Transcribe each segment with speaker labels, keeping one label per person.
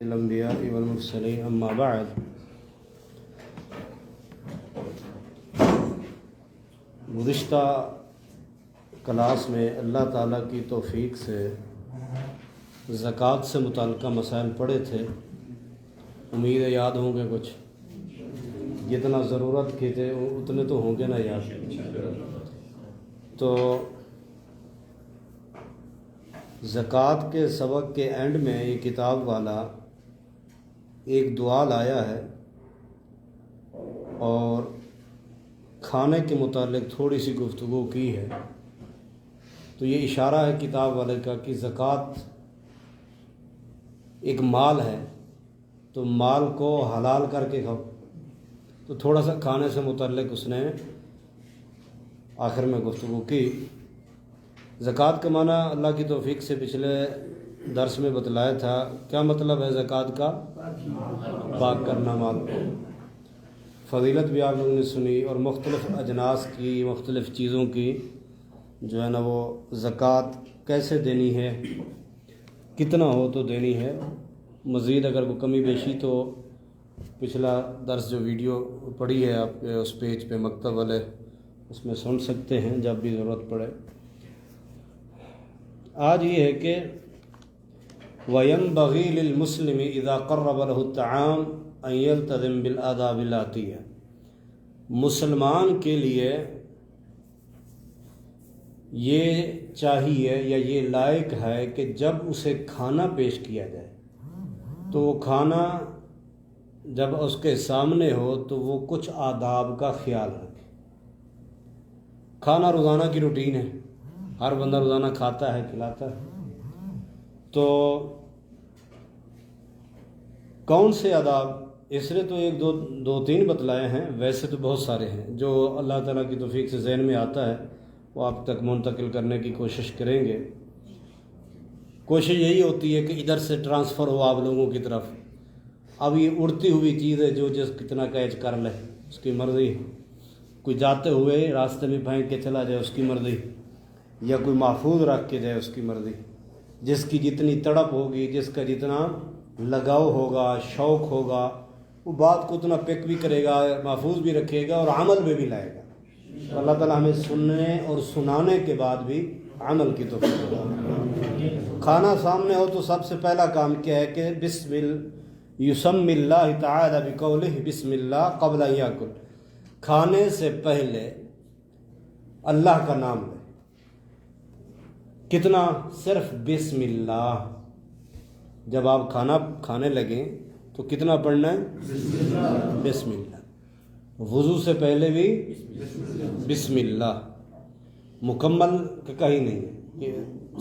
Speaker 1: الانبیاء والمرسلین اما بعد، گزشتہ کلاس میں اللہ تعالیٰ کی توفیق سے زکوٰۃ سے متعلقہ مسائل پڑھے تھے۔ امید ہے یاد ہوں گے کچھ، جتنا ضرورت کے تھے اتنے تو ہوں گے نا یاد۔ تو زکوٰۃ کے سبق کے اینڈ میں یہ کتاب والا ایک دعا لایا ہے اور کھانے کے متعلق تھوڑی سی گفتگو کی ہے۔ تو یہ اشارہ ہے کتاب والے کا کہ زکوٰۃ ایک مال ہے، تو مال کو حلال کر کے کھاؤ۔ تو تھوڑا سا کھانے سے متعلق اس نے آخر میں گفتگو کی۔ زکوٰۃ کا معنی اللہ کی توفیق سے پچھلے درس میں بتلایا تھا۔ کیا مطلب ہے زکوٰۃ کا؟ پاک کرنا مال کو۔ فضیلت بھی آپ لوگوں نے سنی، اور مختلف اجناس کی، مختلف چیزوں کی جو ہے نا وہ زکوٰۃ کیسے دینی ہے، کتنا ہو تو دینی ہے۔ مزید اگر کوئی کمی بیشی تو پچھلا درس جو ویڈیو پڑی ہے آپ اس پیج پہ مکتب والے، اس میں سن سکتے ہیں جب بھی ضرورت پڑے۔ آج یہ ہے کہ وَيَنبَغِي لِلْمُسْلِمِ إِذَا قَرَّبَ لَهُ الطَّعَامُ أَن يَلْتَزِمَ بِالْآدَابِ الْآتِيَّةِ۔ مسلمان کے لیے یہ چاہیے یا یہ لائق ہے کہ جب اسے کھانا پیش کیا جائے تو وہ کھانا جب اس کے سامنے ہو تو وہ کچھ آداب کا خیال رکھے۔ کھانا روزانہ کی روٹین ہے، ہر بندہ روزانہ کھاتا ہے، کھلاتا ہے۔ تو کون سے آداب؟ اس نے تو ایک دو تین بتلائے ہیں، ویسے تو بہت سارے ہیں جو اللہ تعالیٰ کی توفیق سے ذہن میں آتا ہے وہ آپ تک منتقل کرنے کی کوشش کریں گے۔ کوشش یہی ہوتی ہے کہ ادھر سے ٹرانسفر ہو آپ لوگوں کی طرف۔ اب یہ اڑتی ہوئی چیز ہے، جو جس کتنا کیچ کر لے اس کی مرضی۔ کوئی جاتے ہوئے راستے میں پھینک کے چلا جائے اس کی مرضی، یا کوئی محفوظ رکھ کے جائے اس کی مرضی۔ جس کی جتنی تڑپ ہوگی، جس کا جتنا لگاؤ ہوگا، شوق ہوگا، وہ بات کو اتنا پک بھی کرے گا، محفوظ بھی رکھے گا اور عمل میں بھی لائے گا۔ تو اللہ تعالیٰ ہمیں سننے اور سنانے کے بعد بھی عمل کی توفیق دے۔ کھانا سامنے ہو تو سب سے پہلا کام کیا ہے کہ یسمی اللہ تعالی بقولہ بسم اللہ قبل ان یاکل۔ کھانے سے پہلے اللہ کا نام لے۔ کتنا؟ صرف بسم اللہ۔ جب آپ کھانا کھانے لگیں تو کتنا پڑھنا ہے؟ بسم اللہ۔ وضو سے پہلے بھی بسم اللہ۔ مکمل کہیں نہیں ہے کہ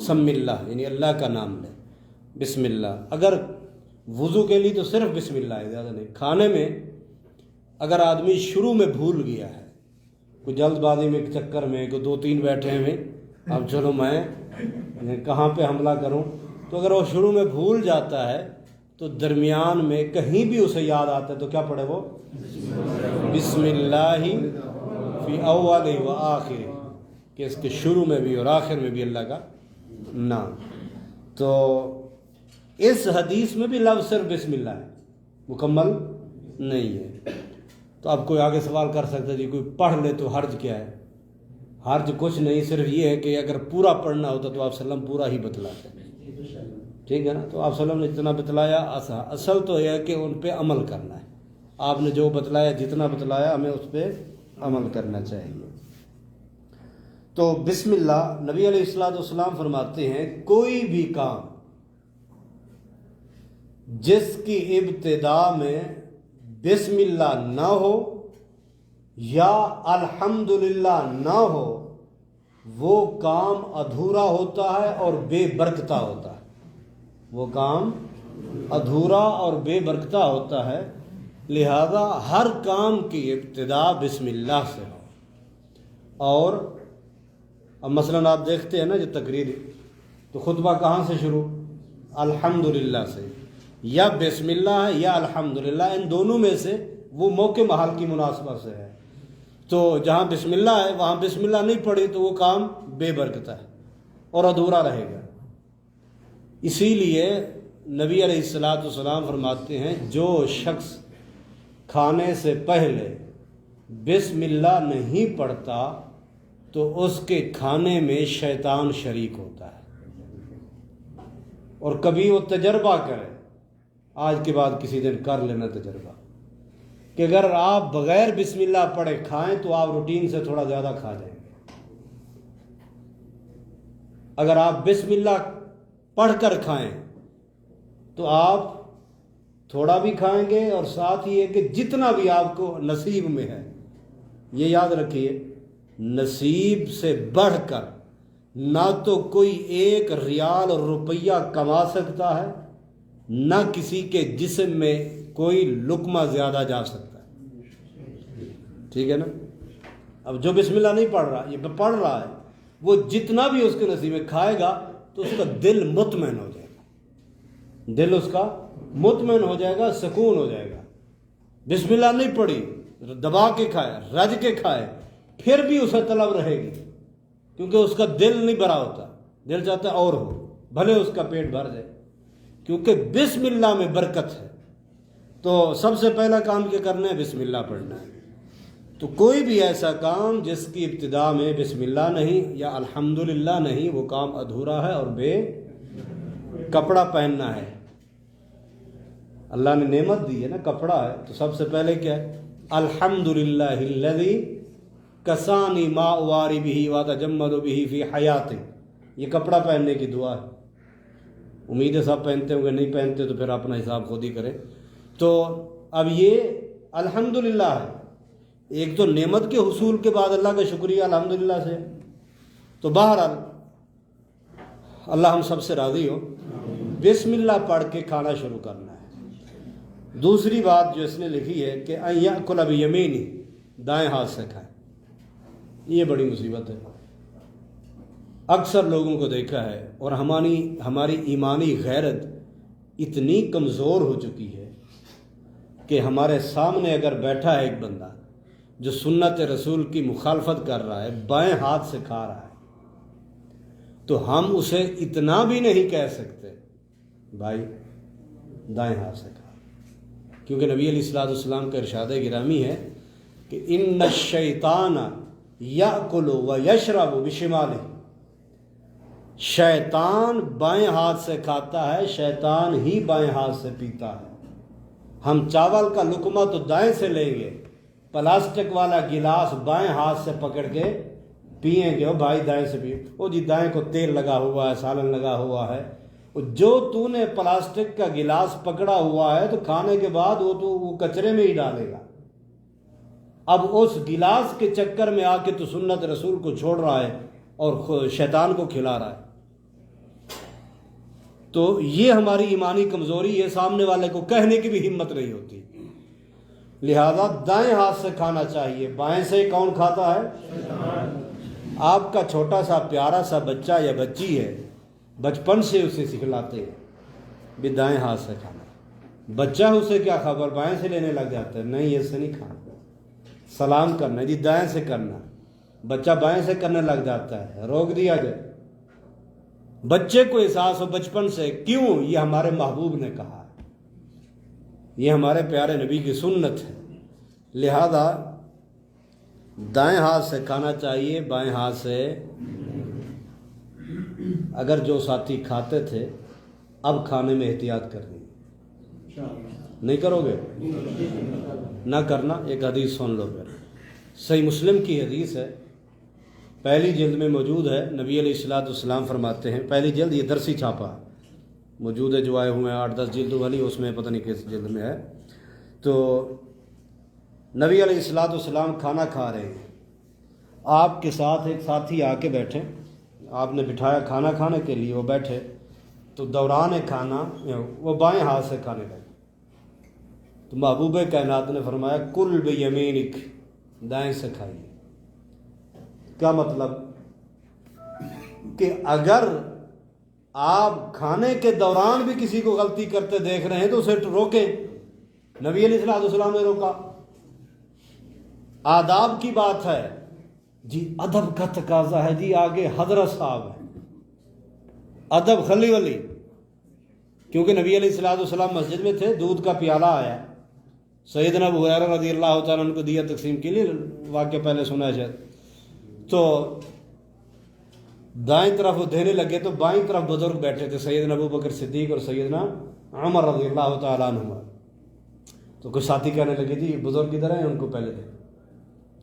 Speaker 1: سم اللہ، یعنی اللہ کا نام لے، بسم اللہ۔ اگر وضو کے لیے تو صرف بسم اللہ ہے، زیادہ نہیں۔ کھانے میں اگر آدمی شروع میں بھول گیا ہے، کوئی جلد بازی میں، چکر میں، کوئی دو تین بیٹھے ہوئے، اب چلو میں کہاں پہ حملہ کروں، تو اگر وہ شروع میں بھول جاتا ہے تو درمیان میں کہیں بھی اسے یاد آتا ہے تو کیا پڑھے وہ؟ بسم اللہ فی اول و آخر، کہ اس کے شروع میں بھی اور آخر میں بھی اللہ کا نام۔ تو اس حدیث میں بھی لفظ صرف بسم اللہ ہے، مکمل نہیں ہے۔ تو اب کوئی آگے سوال کر سکتا ہے جی کوئی پڑھ لے تو حرج کیا ہے؟ حرج کچھ نہیں، صرف یہ ہے کہ اگر پورا پڑھنا ہوتا تو آپ وسلم پورا ہی بتلاتے، ٹھیک ہے نا؟ تو آپ وسلم نے جتنا بتلایا اصل تو یہ ہے کہ ان پہ عمل کرنا ہے۔ آپ نے جو بتلایا، جتنا بتلایا، ہمیں اس پہ عمل کرنا چاہیے۔ تو بسم اللہ، نبی علیہ الصلوۃ والسلام فرماتے ہیں کوئی بھی کام جس کی ابتدا میں بسم اللہ نہ ہو یا الحمدللہ نہ ہو، وہ کام ادھورا ہوتا ہے اور بے برکتہ ہوتا ہے۔ وہ کام ادھورا اور بے برکتہ ہوتا ہے، لہذا ہر کام کی ابتدا بسم اللہ سے ہو۔ اور اب مثلاً آپ دیکھتے ہیں نا جو تقریر، تو خطبہ کہاں سے شروع؟ الحمدللہ سے، یا بسم اللہ ہے یا الحمدللہ، ان دونوں میں سے وہ موقع محل کی مناسبت سے ہے۔ تو جہاں بسم اللہ ہے وہاں بسم اللہ نہیں پڑھی تو وہ کام بے برکت ہے اور ادھورا رہے گا۔ اسی لیے نبی علیہ الصلوۃ والسلام فرماتے ہیں جو شخص کھانے سے پہلے بسم اللہ نہیں پڑھتا تو اس کے کھانے میں شیطان شریک ہوتا ہے. اور کبھی وہ تجربہ کرے، آج کے بعد کسی دن کر لینا تجربہ، کہ اگر آپ بغیر بسم اللہ پڑھے کھائیں تو آپ روٹین سے تھوڑا زیادہ کھا جائیں گے. اگر آپ بسم اللہ پڑھ کر کھائیں تو آپ تھوڑا بھی کھائیں گے، اور ساتھ یہ کہ جتنا بھی آپ کو نصیب میں ہے، یہ یاد رکھیے نصیب سے بڑھ کر نہ تو کوئی ایک ریال اور روپیہ کما سکتا ہے، نہ کسی کے جسم میں کوئی لقمہ زیادہ جا سکتا ہے. ٹھیک ہے نا؟ اب جو بسم اللہ نہیں پڑھ رہا، یہ پڑھ رہا ہے، وہ جتنا بھی اس کے نصیب میں کھائے گا تو اس کا دل مطمئن ہو جائے گا، دل اس کا مطمئن ہو جائے گا، سکون ہو جائے گا. بسم اللہ نہیں پڑھی، دبا کے کھائے، رج کے کھائے، پھر بھی اسے طلب رہے گی، کیونکہ اس کا دل نہیں بھرا ہوتا، دل چاہتا ہے اور ہو، بھلے اس کا پیٹ بھر جائے، کیونکہ بسم اللہ میں برکت ہے. تو سب سے پہلا کام کیا کرنا ہے؟ بسم اللہ پڑھنا ہے. تو کوئی بھی ایسا کام جس کی ابتدا میں بسم اللہ نہیں یا الحمدللہ نہیں، وہ کام ادھورا ہے اور بے. کپڑا پہننا ہے، اللہ نے نعمت دی ہے نا، کپڑا ہے، تو سب سے پہلے کیا ہے؟ الحمدللہ الذی کسانی ما اواری بہ واتجمل بہ فی حیاتی. یہ کپڑا پہننے کی دعا ہے. امید ہے سب پہنتے ہوں گے، نہیں پہنتے تو پھر اپنا حساب خود ہی کریں. تو اب یہ الحمدللہ ہے، ایک تو نعمت کے حصول کے بعد اللہ کا شکریہ الحمدللہ سے. تو بہرحال اللہ ہم سب سے راضی ہو، بسم اللہ پڑھ کے کھانا شروع کرنا ہے. دوسری بات جو اس نے لکھی ہے کہ ان یأکل بیمینہ، دائیں ہاتھ سے کھائیں. یہ بڑی مصیبت ہے. اکثر لوگوں کو دیکھا ہے، اور ہماری ایمانی غیرت اتنی کمزور ہو چکی ہے کہ ہمارے سامنے اگر بیٹھا ہے ایک بندہ جو سنت رسول کی مخالفت کر رہا ہے، بائیں ہاتھ سے کھا رہا ہے، تو ہم اسے اتنا بھی نہیں کہہ سکتے بھائی دائیں ہاتھ سے کھا، کیونکہ نبی علیہ الصلوۃ والسلام کا ارشاد گرامی ہے کہ ان الشیطان یأکل و یشرب بشمالہ. شیطان بائیں ہاتھ سے کھاتا ہے، شیطان ہی بائیں ہاتھ سے پیتا ہے. ہم چاول کا لقمہ تو دائیں سے لیں گے، پلاسٹک والا گلاس بائیں ہاتھ سے پکڑ کے پئیں گے. او بھائی دائیں سے پیے، او جی دائیں کو تیل لگا ہوا ہے، سالن لگا ہوا ہے. جو تو نے پلاسٹک کا گلاس پکڑا ہوا ہے تو کھانے کے بعد وہ کچرے میں ہی ڈالے گا. اب اس گلاس کے چکر میں آ کے تو سنت رسول کو چھوڑ رہا ہے اور شیطان کو کھلا رہا ہے. تو یہ ہماری ایمانی کمزوری ہے، سامنے والے کو کہنے کی بھی ہمت نہیں ہوتی. لہذا دائیں ہاتھ سے کھانا چاہیے. بائیں سے کون کھاتا ہے؟ آپ کا چھوٹا سا پیارا سا بچہ یا بچی ہے، بچپن سے اسے سکھلاتے ہیں بھی دائیں ہاتھ سے کھانا. بچہ اسے کیا خبر، بائیں سے لینے لگ جاتا ہے، نہیں ایسے نہیں کھانا. سلام کرنا جی دائیں سے کرنا، بچہ بائیں سے کرنے لگ جاتا ہے، روک دیا جائے. بچے کو احساس ہو بچپن سے، کیوں؟ یہ ہمارے محبوب نے کہا ہے، یہ ہمارے پیارے نبی کی سنت ہے. لہذا دائیں ہاتھ سے کھانا چاہیے، بائیں ہاتھ سے. اگر جو ساتھی کھاتے تھے اب کھانے میں احتیاط کرنی، نہیں کرو گے نہ کرنا. ایک حدیث سن لو پھر، صحیح مسلم کی حدیث ہے، پہلی جلد میں موجود ہے. نبی علیہ الصلوۃ والسلام فرماتے ہیں، پہلی جلد یہ درسی چھاپا موجود ہے، جو آئے ہوئے ہیں 8-10 جلدوں والی، اس میں پتہ نہیں کس جلد میں ہے. تو نبی علیہ الصلوۃ والسلام کھانا کھا رہے ہیں، آپ کے ساتھ ایک ساتھی آ کے بیٹھے، آپ نے بٹھایا کھانا کھانے کے لیے، وہ بیٹھے تو دوران کھانا وہ بائیں ہاتھ سے کھانے لگے. تو محبوب کائنات نے فرمایا کل بیمینک، دائیں سے کھائیے. کیا مطلب؟ کہ اگر آپ کھانے کے دوران بھی کسی کو غلطی کرتے دیکھ رہے ہیں تو اسے روکیں. نبی علیہ الصلوۃ والسلام نے روکا. آداب کی بات ہے جی، ادب کا تقاضا ہے جی. آگے حضرت صاحب ہیں، ادب خلی ولی کیونکہ نبی علیہ الصلوۃ والسلام مسجد میں تھے، دودھ کا پیالہ آیا، سیدنا ابو ہریرہ رضی اللہ تعالیٰ عنہ کو دیا تقسیم کے لیے، واقعہ پہلے سنا ہے شاید، تو دائیں طرف وہ دینے لگے تو بائیں طرف بزرگ بیٹھے تھے، سیدنا ابو بکر صدیق اور سیدنا عمر رضی اللہ تعالیٰ عنہ۔ تو کچھ ساتھی کہنے لگے جی بزرگ ادھر ہیں، ان کو پہلے دے۔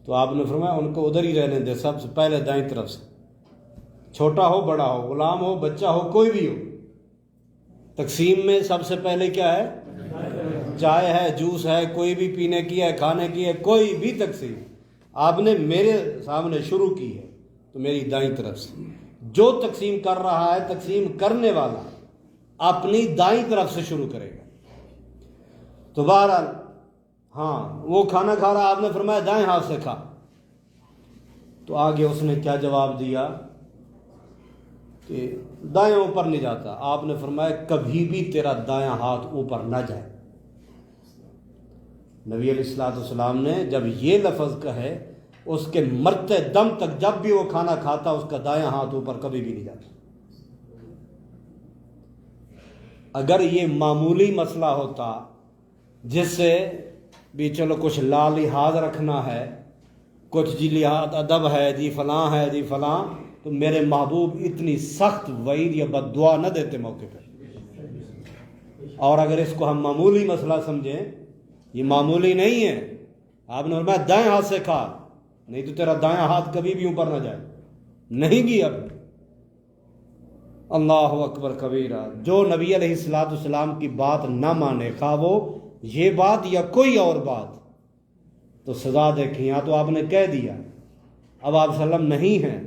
Speaker 1: تو آپ نے فرمایا ان کو ادھر ہی رہنے دے، سب سے پہلے دائیں طرف سے، چھوٹا ہو بڑا ہو، غلام ہو بچہ ہو، کوئی بھی ہو، تقسیم میں سب سے پہلے کیا ہے؟ چائے ہے، جوس ہے، کوئی بھی پینے کی ہے، کھانے کی ہے، کوئی بھی تقسیم آپ نے میرے سامنے شروع کی ہے تو میری دائیں طرف سے، جو تقسیم کر رہا ہے تقسیم کرنے والا اپنی دائیں طرف سے شروع کرے گا۔ تو بہرحال ہاں وہ کھانا کھا رہا، آپ نے فرمایا دائیں ہاتھ سے کھا، تو آگے اس نے کیا جواب دیا کہ دائیں اوپر نہیں جاتا۔ آپ نے فرمایا کبھی بھی تیرا دایاں ہاتھ اوپر نہ جائے۔ نبی علیہ الصلوۃ والسلام نے جب یہ لفظ کہے، اس کے مرتے دم تک جب بھی وہ کھانا کھاتا اس کا دایاں ہاتھ اوپر کبھی بھی نہیں جاتا۔ اگر یہ معمولی مسئلہ ہوتا جس سے بھی چلو کچھ لحاظ رکھنا ہے، کچھ جی لحاظ ادب ہے، جی فلاں ہے، جی فلاں، تو میرے محبوب اتنی سخت وعید یا بد دعا نہ دیتے موقع پہ۔ اور اگر اس کو ہم معمولی مسئلہ سمجھیں، یہ معمولی نہیں ہے، آپ نے فرمایا دائیں ہاتھ سے کھا، نہیں تو تیرا دایاں ہاتھ کبھی بھی اوپر نہ جائے، نہیں گی اب۔ اللہ اکبر کبیرہ۔ جو نبی علیہ الصلوۃ والسلام کی بات نہ مانے، خواہ وہ یہ بات یا کوئی اور بات، تو سزا دیکھیں۔ یا تو آپ نے کہہ دیا، اب آپ وسلم نہیں ہیں،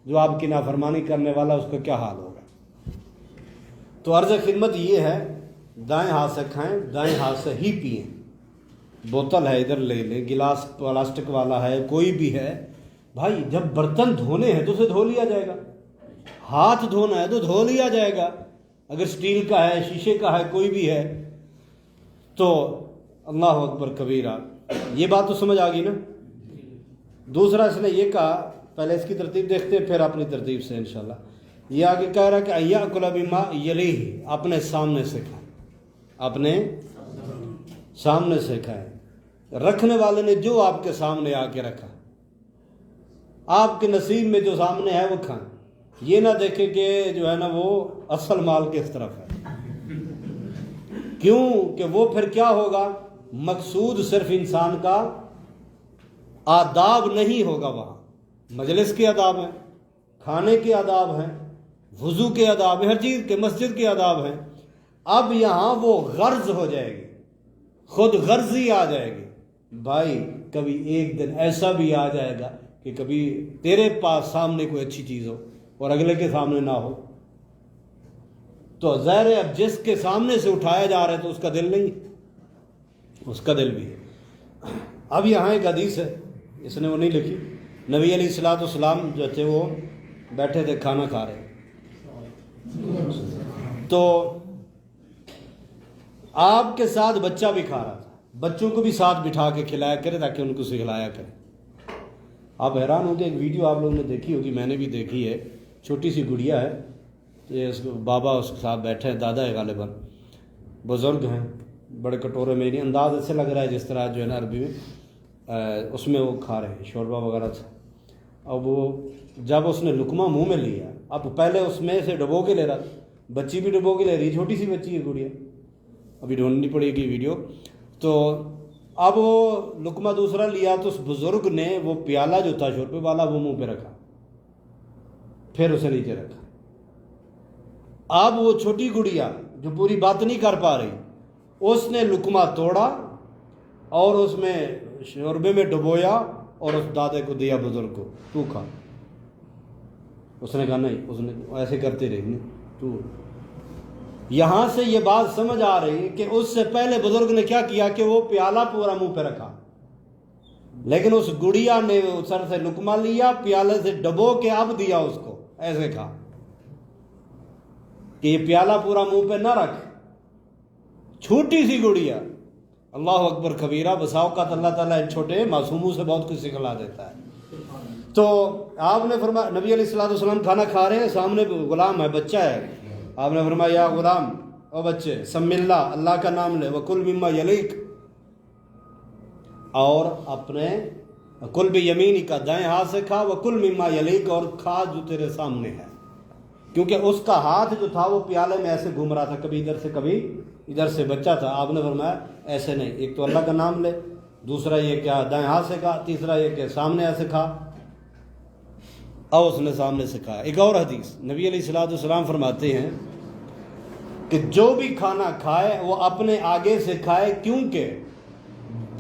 Speaker 1: جو آپ کی نافرمانی کرنے والا اس کا کیا حال ہوگا۔ تو عرض خدمت یہ ہے، دائیں ہاتھ سے کھائیں، دائیں ہاتھ سے ہی پئیں۔ بوتل ہے ادھر لے لیں، گلاس پلاسٹک والا ہے، کوئی بھی ہے، بھائی جب برتن دھونے ہیں تو اسے دھو لیا جائے گا، ہاتھ دھونا ہے تو دھو لیا جائے گا، اگر سٹیل کا ہے، شیشے کا ہے، کوئی بھی ہے تو اللہ اکبر کبیرہ۔ یہ بات تو سمجھ آ گئی نا۔ دوسرا اس نے یہ کہا، پہلے اس کی ترتیب دیکھتے ہیں پھر اپنی ترتیب سے انشاءاللہ۔ یہ آگے کہہ رہا کہ ایاکل بما یلیہ، اپنے سامنے سے کھائیں، اپنے سامنے سے کھائیں۔ رکھنے والے نے جو آپ کے سامنے آ کے رکھا، آپ کے نصیب میں جو سامنے ہے وہ کھائیں، یہ نہ دیکھیں کہ جو ہے نا وہ اصل مال کس طرف ہے، کیوں کہ وہ پھر کیا ہوگا، مقصود صرف انسان کا آداب نہیں ہوگا، وہاں مجلس کے آداب ہیں، کھانے کے آداب ہیں، وضو کے آداب ہیں، ہر چیز کے، مسجد کے آداب ہیں۔ اب یہاں وہ غرض ہو جائے گی، خود غرضی آ جائے گی۔ بھائی کبھی ایک دن ایسا بھی آ جائے گا کہ کبھی تیرے پاس سامنے کوئی اچھی چیز ہو اور اگلے کے سامنے نہ ہو، تو ظاہر ہے اب جس کے سامنے سے اٹھایا جا رہا ہے تو اس کا دل نہیں، اس کا دل بھی ہے۔ اب یہاں ایک حدیث ہے، اس نے وہ نہیں لکھی، نبی علیہ الصلوۃ والسلام جو تھے وہ بیٹھے تھے کھانا کھا رہے، تو آپ کے ساتھ بچہ بھی کھا رہا تھا، بچوں کو بھی ساتھ بٹھا کے کھلایا کرے تاکہ ان کو سکھلایا کرے۔ آپ حیران ہوں گے، ایک ویڈیو آپ لوگوں نے دیکھی ہوگی، میں نے بھی دیکھی ہے، چھوٹی سی گڑیا ہے، اس بابا اس کے ساتھ بیٹھے ہیں، دادا ہے غالباً، بزرگ ہیں، بڑے کٹورے میں، نہیں انداز ایسے لگ رہا ہے جس طرح جو ہے نا عربی میں اس میں وہ کھا رہے ہیں، شوربہ وغیرہ تھا۔ اب وہ جب اس نے لقمہ منہ میں لیا، اب پہلے اس میں سے ڈبو کے لے رہا تھا، بچی بھی ڈبو کے لے رہی، چھوٹی سی بچی ہے گڑیا، ابھی ڈھونڈنی پڑے گی ویڈیو۔ تو اب وہ لقمہ دوسرا لیا تو اس بزرگ نے وہ پیالہ جو تھا شوربے والا وہ منہ پہ رکھا، پھر اسے نیچے رکھا۔ اب وہ چھوٹی گڑیا جو پوری بات نہیں کر پا رہی، اس نے لقمہ توڑا اور اس میں شوربے میں ڈبویا اور اس دادے کو دیا، بزرگ کو، تو کھا۔ اس نے کہا نہیں، اس نے ایسے کرتے رہی، نہیں تو۔ یہاں سے یہ بات سمجھ آ رہی ہے کہ اس سے پہلے بزرگ نے کیا کیا کہ وہ پیالہ پورا منہ پہ رکھا، لیکن اس گڑیا نے سر سے لقمہ لیا، پیالے سے ڈبو کے اب دیا اس کو، ایسے کھا، کہ یہ پیالہ پورا منہ پہ نہ رکھ، چھوٹی سی گڑیا۔ اللہ اکبر کبیرہ۔ بسا اوقات اللہ تعالیٰ ان چھوٹے معصوموں سے بہت کچھ سکھلا دیتا ہے۔ تو آپ نے فرمایا، نبی علیہ الصلوۃ والسلام کھانا کھا رہے ہیں، سامنے غلام ہے، بچہ ہے، آپ نے فرمایا یا غلام او بچے سم اللہ، اللہ کا نام لے، وکل مما یلیک، اور اپنے کل بھی یمینی کا، دائیں ہاتھ سے کھا، وکل مما یلیک، اور کھا جو تیرے سامنے ہے، کیونکہ اس کا ہاتھ جو تھا وہ پیالے میں ایسے گھوم رہا تھا، کبھی ادھر سے کبھی ادھر سے، بچہ تھا، آپ نے فرمایا ایسے نہیں، ایک تو اللہ کا نام لے، دوسرا یہ کیا دائیں ہاتھ سے کھا، تیسرا یہ کہ سامنے ایسے کھا، اور اس نے سامنے سے کھا۔ ایک اور حدیث نبی علیہ الصلوۃ والسلام فرماتے ہیں کہ جو بھی کھانا کھائے وہ اپنے آگے سے کھائے، کیونکہ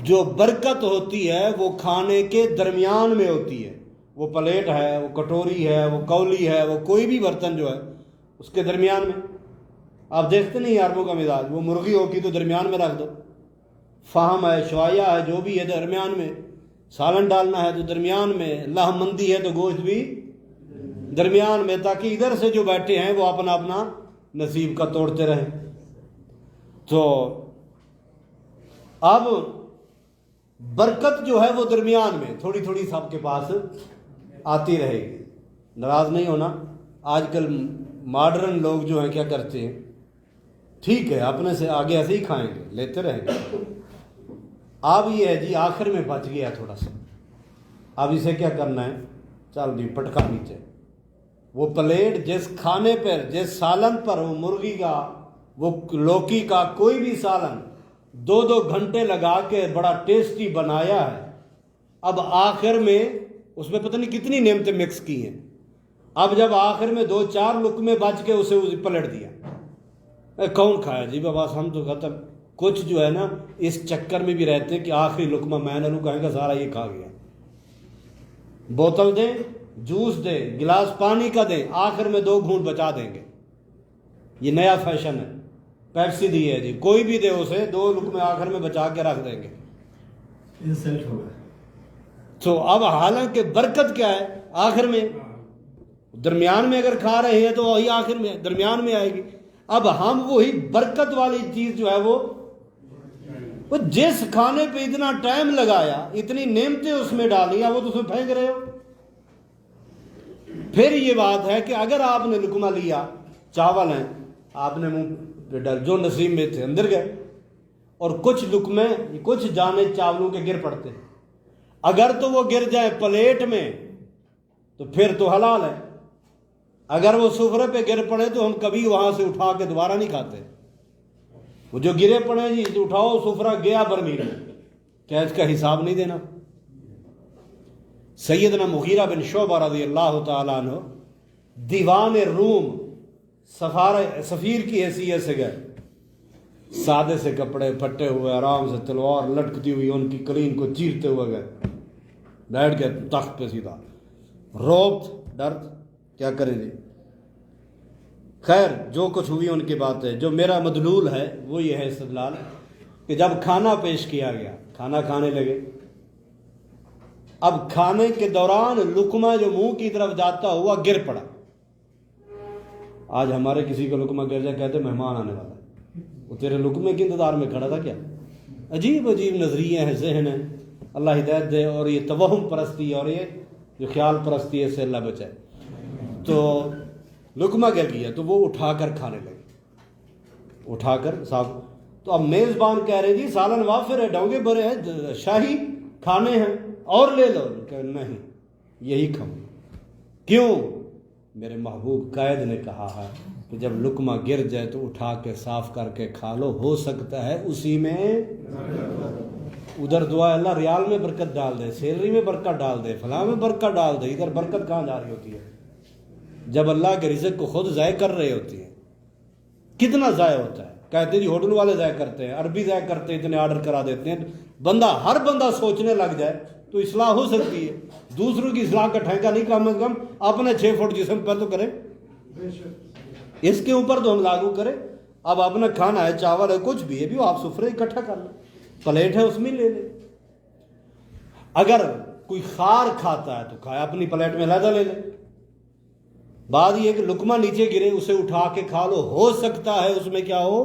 Speaker 1: جو برکت ہوتی ہے وہ کھانے کے درمیان میں ہوتی ہے، وہ پلیٹ ہے، وہ کٹوری ہے، وہ کولی ہے، وہ کوئی بھی برتن جو ہے اس کے درمیان میں۔ آپ دیکھتے نہیں عربوں کا مزاج، وہ مرغی ہوگی تو درمیان میں رکھ دو، فہم ہے، شوائیہ ہے، جو بھی ہے درمیان میں، سالن ڈالنا ہے تو درمیان میں، لحم مندی ہے تو گوشت بھی درمیان میں، تاکہ ادھر سے جو بیٹھے ہیں وہ اپنا اپنا نصیب کا توڑتے رہیں۔ تو اب برکت جو ہے وہ درمیان میں تھوڑی تھوڑی سب کے پاس آتی رہے گی۔ ناراض نہیں ہونا، آج کل ماڈرن لوگ جو ہیں کیا کرتے ہیں، ٹھیک ہے اپنے سے آگے ایسے ہی کھائیں گے، لیتے رہیں گے، اب یہ ہے جی آخر میں بچ گیا تھوڑا سا، اب اسے کیا کرنا ہے، چل جی پٹکا نیچے، وہ پلیٹ جس کھانے پر، جس سالن پر، وہ مرغی کا، وہ لوکی کا، کوئی بھی سالن 2 گھنٹے لگا کے بڑا ٹیسٹی بنایا ہے، اب آخر میں اس میں پتہ نہیں کتنی نعمتیں مکس کی ہیں، اب جب آخر میں 2-4 لقمے بچ کے اسے پلٹ دیا، کون کھایا جی بابا، ہم تو ختم۔ کچھ جو ہے نا اس چکر میں بھی رہتے ہیں کہ آخری لقمہ میں نے کہیں گا سارا یہ کھا گیا، بوتل دیں، جوس دیں، گلاس پانی کا دیں، آخر میں 2 گھونٹ بچا دیں گے، یہ نیا فیشن ہے، پیپسی دی ہے جی، کوئی بھی دے اسے 2 لقمے آخر میں بچا کے رکھ دیں گے،
Speaker 2: انسلٹ ہوگا۔
Speaker 1: تو اب حالانکہ برکت کیا ہے آخر میں، درمیان میں اگر کھا رہے ہیں تو وہی آخر میں درمیان میں آئے گی، اب ہم وہی برکت والی چیز جو ہے وہ جس کھانے پہ اتنا ٹائم لگایا، اتنی نعمتیں اس میں ڈالی، وہ تو اس میں پھینک رہے ہو۔ پھر یہ بات ہے کہ اگر آپ نے لقمہ لیا، چاول ہیں آپ نے منہ پہ ڈال، جو نصیب میں تھے اندر گئے، اور کچھ لقمے، کچھ دانے چاولوں کے گر پڑتے ہیں، اگر تو وہ گر جائیں پلیٹ میں تو پھر تو حلال ہے، اگر وہ سفرے پہ گر پڑے تو ہم کبھی وہاں سے اٹھا کے دوبارہ نہیں کھاتے، وہ جو گرے پڑے جی تو اٹھاؤ، سفرہ گیا برمیل میں، کیا اس کا حساب نہیں دینا؟ سیدنا مغیرہ بن شعبہ رضی اللہ تعالیٰ عنہ دیوان روم سفیر کی حیثیت سے گئے، سادے سے کپڑے پھٹے ہوئے، آرام سے تلوار لٹکتی ہوئی ان کی کلین کو چیرتے ہوئے گئے، بیٹھ گئے تخت پہ سیدھا، روبت ڈرد، کیا کریں جی؟ خیر جو کچھ ہوئی ان کی بات ہے، جو میرا مدلول ہے وہ یہ ہے استدلال کہ جب کھانا پیش کیا گیا، کھانا کھانے لگے، اب کھانے کے دوران لقمہ جو منہ کی طرف جاتا ہوا گر پڑا، آج ہمارے کسی کا لقمہ گر جائے کہتے مہمان آنے والا ہے، وہ تیرے لقمے کے انتظار میں کھڑا تھا کیا؟ عجیب عجیب نظریے ہیں، ذہن ہیں، اللہ ہدایت دے، اور یہ توہم پرستی اور یہ جو خیال پرستی ہے اس سے اللہ بچائے۔ تو لقمہ گر گیا تو وہ اٹھا کر کھانے لگے، اٹھا کر صاحب، تو اب میزبان کہہ رہے جی سالن وافر ہے، ڈونگے بھرے ہیں، شاہی کھانے ہیں، اور لے لو، کہ نہیں یہی کھاؤں۔ کیوں؟ میرے محبوب قائد نے کہا ہے کہ جب لقمہ گر جائے تو اٹھا کے صاف کر کے کھا لو، ہو سکتا ہے اسی میں ادھر دعا اللہ ریال میں برکت ڈال دے، سیلری میں برکت ڈال دے، فلاں میں برکت ڈال دے، ادھر برکت کہاں جا رہی ہوتی ہے جب اللہ کے رزق کو خود ضائع کر رہے ہوتی ہے؟ کتنا ضائع ہوتا ہے، کہتے ہیں جی ہوٹل والے ضائع کرتے ہیں، عربی ضائع کرتے ہیں، اتنے آرڈر کرا دیتے ہیں، ہر بندہ سوچنے لگ جائے تو اصلاح ہو سکتی ہے، دوسروں کی اصلاح کا ٹھیکہ نہیں، کم از کم اپنے 6 فٹ جسم پر تو کریں، اس کے اوپر تو ہم لاگو کریں۔ اب اپنا کھانا ہے، چاول ہے، کچھ بھی ہے، بھی آپ سفرے اکٹھا کر لیں، پلیٹ ہے اس میں لے لیں، اگر کوئی خار کھاتا ہے تو کھائے، اپنی پلیٹ میں علیحدہ لے لیں، بات یہ کہ لقمہ نیچے گرے اسے اٹھا کے کھا لو، ہو سکتا ہے اس میں کیا ہو،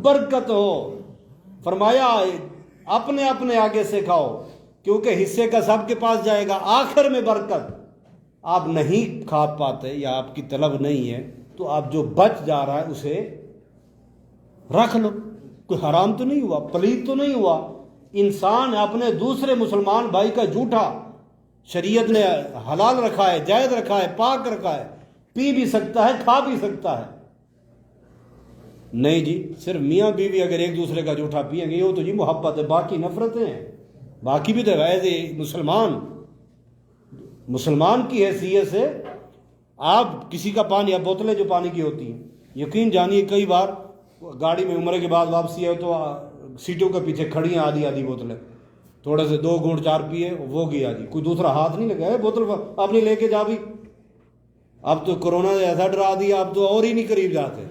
Speaker 1: برکت ہو۔ فرمایا اپنے اپنے آگے سے کھاؤ، کیونکہ حصے کا سب کے پاس جائے گا، آخر میں برکت۔ آپ نہیں کھا پاتے یا آپ کی طلب نہیں ہے تو آپ جو بچ جا رہا ہے اسے رکھ لو، کوئی حرام تو نہیں ہوا، پلید تو نہیں ہوا۔ انسان اپنے دوسرے مسلمان بھائی کا جھوٹا شریعت نے حلال رکھا ہے، جائز رکھا ہے، پاک رکھا ہے، پی بھی سکتا ہے، کھا بھی سکتا ہے۔ نہیں جی، صرف میاں بیوی اگر ایک دوسرے کا جھوٹا پیئیں گے وہ تو جی محبت ہے، باقی نفرتیں ہیں، باقی بھی تو ویسے مسلمان کی حیثیت سے آپ کسی کا پانی، اب بوتلیں جو پانی کی ہوتی ہیں، یقین جانیے کئی بار گاڑی میں عمرے کے بعد واپسی ہے تو سیٹوں کے پیچھے کھڑی ہیں آدھی بوتلیں، تھوڑے سے 2 گھونٹ 4 پیے وہ گیا جی، کوئی دوسرا ہاتھ نہیں لگا ہے بوتل اپنی لے کے جا بھی۔ اب تو کرونا نے ایسا ڈرا دیا، اب تو اور ہی نہیں قریب جاتے۔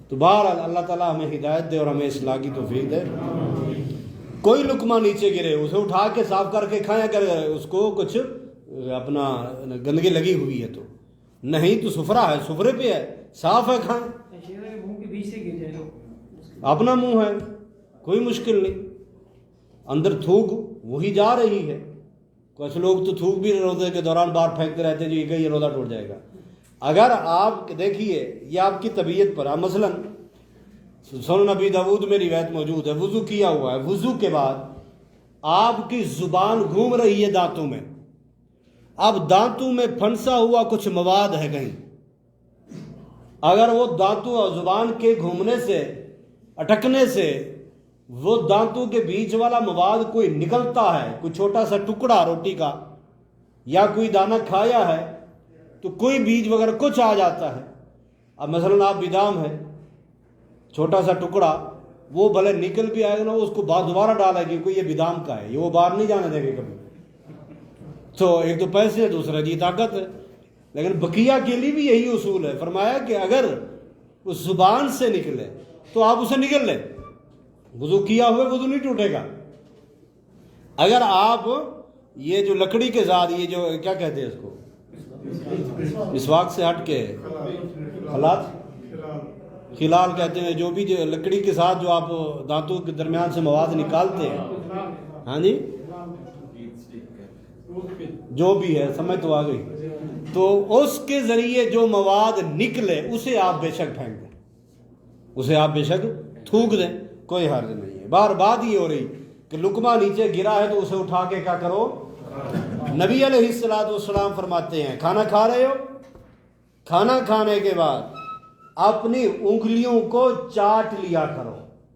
Speaker 1: تو بہرحال اللہ تعالیٰ ہمیں ہدایت دے اور ہمیں اصلاح کی توفیق دے۔ کوئی لقمہ نیچے گرے اسے اٹھا کے صاف کر کے کھائیں، اگر اس کو کچھ اپنا گندگی لگی ہوئی ہے تو نہیں، تو سفرہ ہے، سفرے پہ ہے، صاف ہے، کھائیں، اپنا منہ ہے، کوئی مشکل نہیں۔ اندر تھوک وہی جا رہی ہے، کچھ لوگ تو تھوک بھی روزے کے دوران باہر پھینکتے رہتے ہیں جو یہ روزہ ٹوٹ جائے گا۔ اگر آپ دیکھیے یہ آپ کی طبیعت پر، مثلا سنن نبی داؤد میں روایت موجود ہے، وضو کیا ہوا ہے، وضو کے بعد آپ کی زبان گھوم رہی ہے دانتوں میں، اب دانتوں میں پھنسا ہوا کچھ مواد ہے کہیں، اگر وہ دانتوں اور زبان کے گھومنے سے، اٹکنے سے وہ دانتوں کے بیچ والا مواد کوئی نکلتا ہے، کوئی چھوٹا سا ٹکڑا روٹی کا یا کوئی دانہ کھایا ہے تو کوئی بیج وغیرہ کچھ آ جاتا ہے، اب مثلا آپ بادام ہے، چھوٹا سا ٹکڑا، وہ بھلے نکل بھی آئے گا نا، اس کو دوبارہ ڈالے گی، کوئی یہ بادام کا ہے، یہ وہ باہر نہیں جانے دے گے کبھی۔ تو ایک تو پیسے ہے، دوسرا جی طاقت ہے، لیکن بقیہ کے لیے بھی یہی اصول ہے۔ فرمایا کہ اگر اس زبان سے نکلے تو آپ اسے نگل لیں، وضو کیا ہوئے وضو نہیں ٹوٹے گا۔ اگر آپ یہ جو لکڑی کے ساتھ، یہ جو کیا کہتے ہیں اس کو، مسواک سے ہٹ کے خلال کہتے ہیں، جو بھی جو لکڑی کے ساتھ جو آپ دانتوں کے درمیان سے مواد نکالتے ہیں، ہاں جی جو بھی ہے سمجھ تو آ گئی، تو اس کے ذریعے جو مواد نکلے اسے آپ بے شک پھینک دیں، اسے آپ بے شک تھوک دیں، کوئی حرج نہیں ہے۔ بار بات یہ ہو رہی کہ لقمہ نیچے گرا ہے تو اسے اٹھا کے کیا کرو۔ نبی علیہ السلام فرماتے ہیں کھانا کھا رہے ہو، کھانا کھانے کے بعد اپنی انگلیوں کو چاٹ لیا کرو،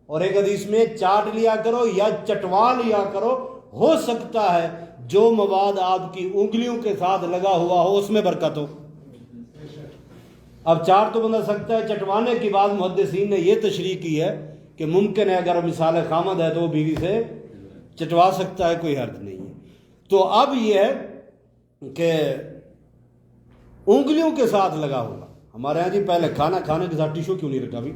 Speaker 1: اور ایک حدیث میں چاٹ لیا کرو یا چٹوا لیا کرو، ہو سکتا ہے جو مواد آپ کی انگلیوں کے ساتھ لگا ہوا ہو اس میں برکت ہو۔ اب چاٹ تو بندہ سکتا ہے، چٹوانے کی بعد محدثین نے یہ تشریح کی ہے کہ ممکن ہے اگر مثال خامد ہے تو وہ بیوی سے چٹوا سکتا ہے، کوئی حرج نہیں ہے۔ تو اب یہ ہے کہ انگلیوں کے ساتھ لگا ہوا، ہمارے ہاں جی پہلے کھانا کھانے کے ساتھ ٹیشو کیوں نہیں رکھا بھی؟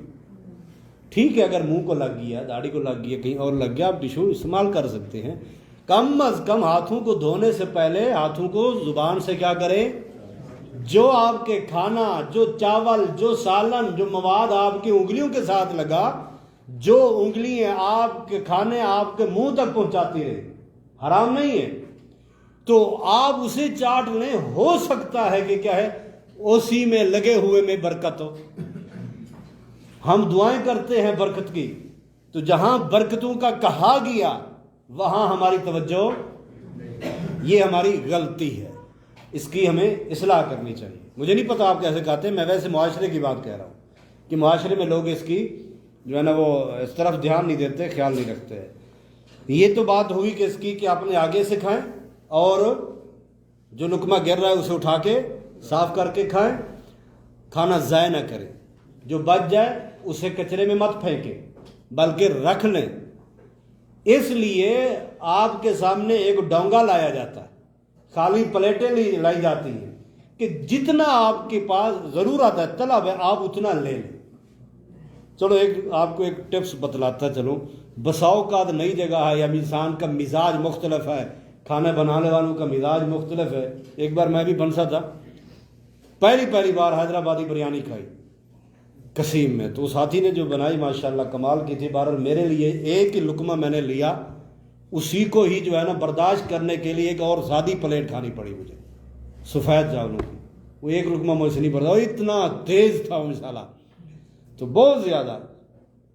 Speaker 1: ٹھیک ہے اگر منہ کو لگ گیا، داڑھی کو لگ گیا، کہیں اور لگ گیا، آپ ٹیشو استعمال کر سکتے ہیں۔ کم از کم ہاتھوں کو دھونے سے پہلے ہاتھوں کو زبان سے کیا کریں، جو آپ کے کھانا، جو چاول، جو سالن، جو مواد آپ کی انگلیوں کے ساتھ لگا، جو انگلیاں آپ کے کھانے آپ کے منہ تک پہنچاتی رہے، حرام نہیں ہے، تو آپ اسے چاٹ لیں، ہو سکتا ہے کہ کیا ہے اسی میں لگے ہوئے میں برکت ہو۔ ہم دعائیں کرتے ہیں برکت کی، تو جہاں برکتوں کا کہا گیا وہاں ہماری توجہ، یہ ہماری غلطی ہے، اس کی ہمیں اصلاح کرنی چاہیے۔ مجھے نہیں پتا آپ کیسے کہتے ہیں، میں ویسے معاشرے کی بات کہہ رہا ہوں کہ معاشرے میں لوگ اس کی جو ہے نا وہ اس طرف دھیان نہیں دیتے، خیال نہیں رکھتے۔ یہ تو بات ہوئی کہ اس کی کہ اپنے آگے سے کھائیں، اور جو لقمہ گر رہا ہے اسے اٹھا کے صاف کر کے کھائیں، کھانا ضائع نہ کریں، جو بچ جائے اسے کچرے میں مت پھینکیں بلکہ رکھ لیں۔ اس لیے آپ کے سامنے ایک ڈونگا لایا جاتا ہے، خالی پلیٹیں لائی جاتی ہیں کہ جتنا آپ کے پاس ضرورت ہے، طلب ہے، آپ اتنا لے لیں۔ چلو آپ کو ایک ٹپس بتلاتا چلوں، بسا اوقات نئی جگہ ہے یا انسان کا مزاج مختلف ہے، کھانا بنانے والوں کا مزاج مختلف ہے۔ ایک بار میں بھی بنسا تھا، پہلی بار حیدرآبادی بریانی کھائی قسیم میں، تو اس ساتھی نے جو بنائی ماشاءاللہ کمال کی تھی۔ بہرحال میرے لیے ایک ہی لقمہ میں نے لیا، اسی کو ہی جو ہے نا برداشت کرنے کے لیے ایک اور زیادہ پلیٹ کھانی پڑی مجھے سفید چاولوں کی، وہ ایک لقمہ مجھ سے نہیں برداشت، اتنا تیز تھا وہ مسالہ، تو بہت زیادہ۔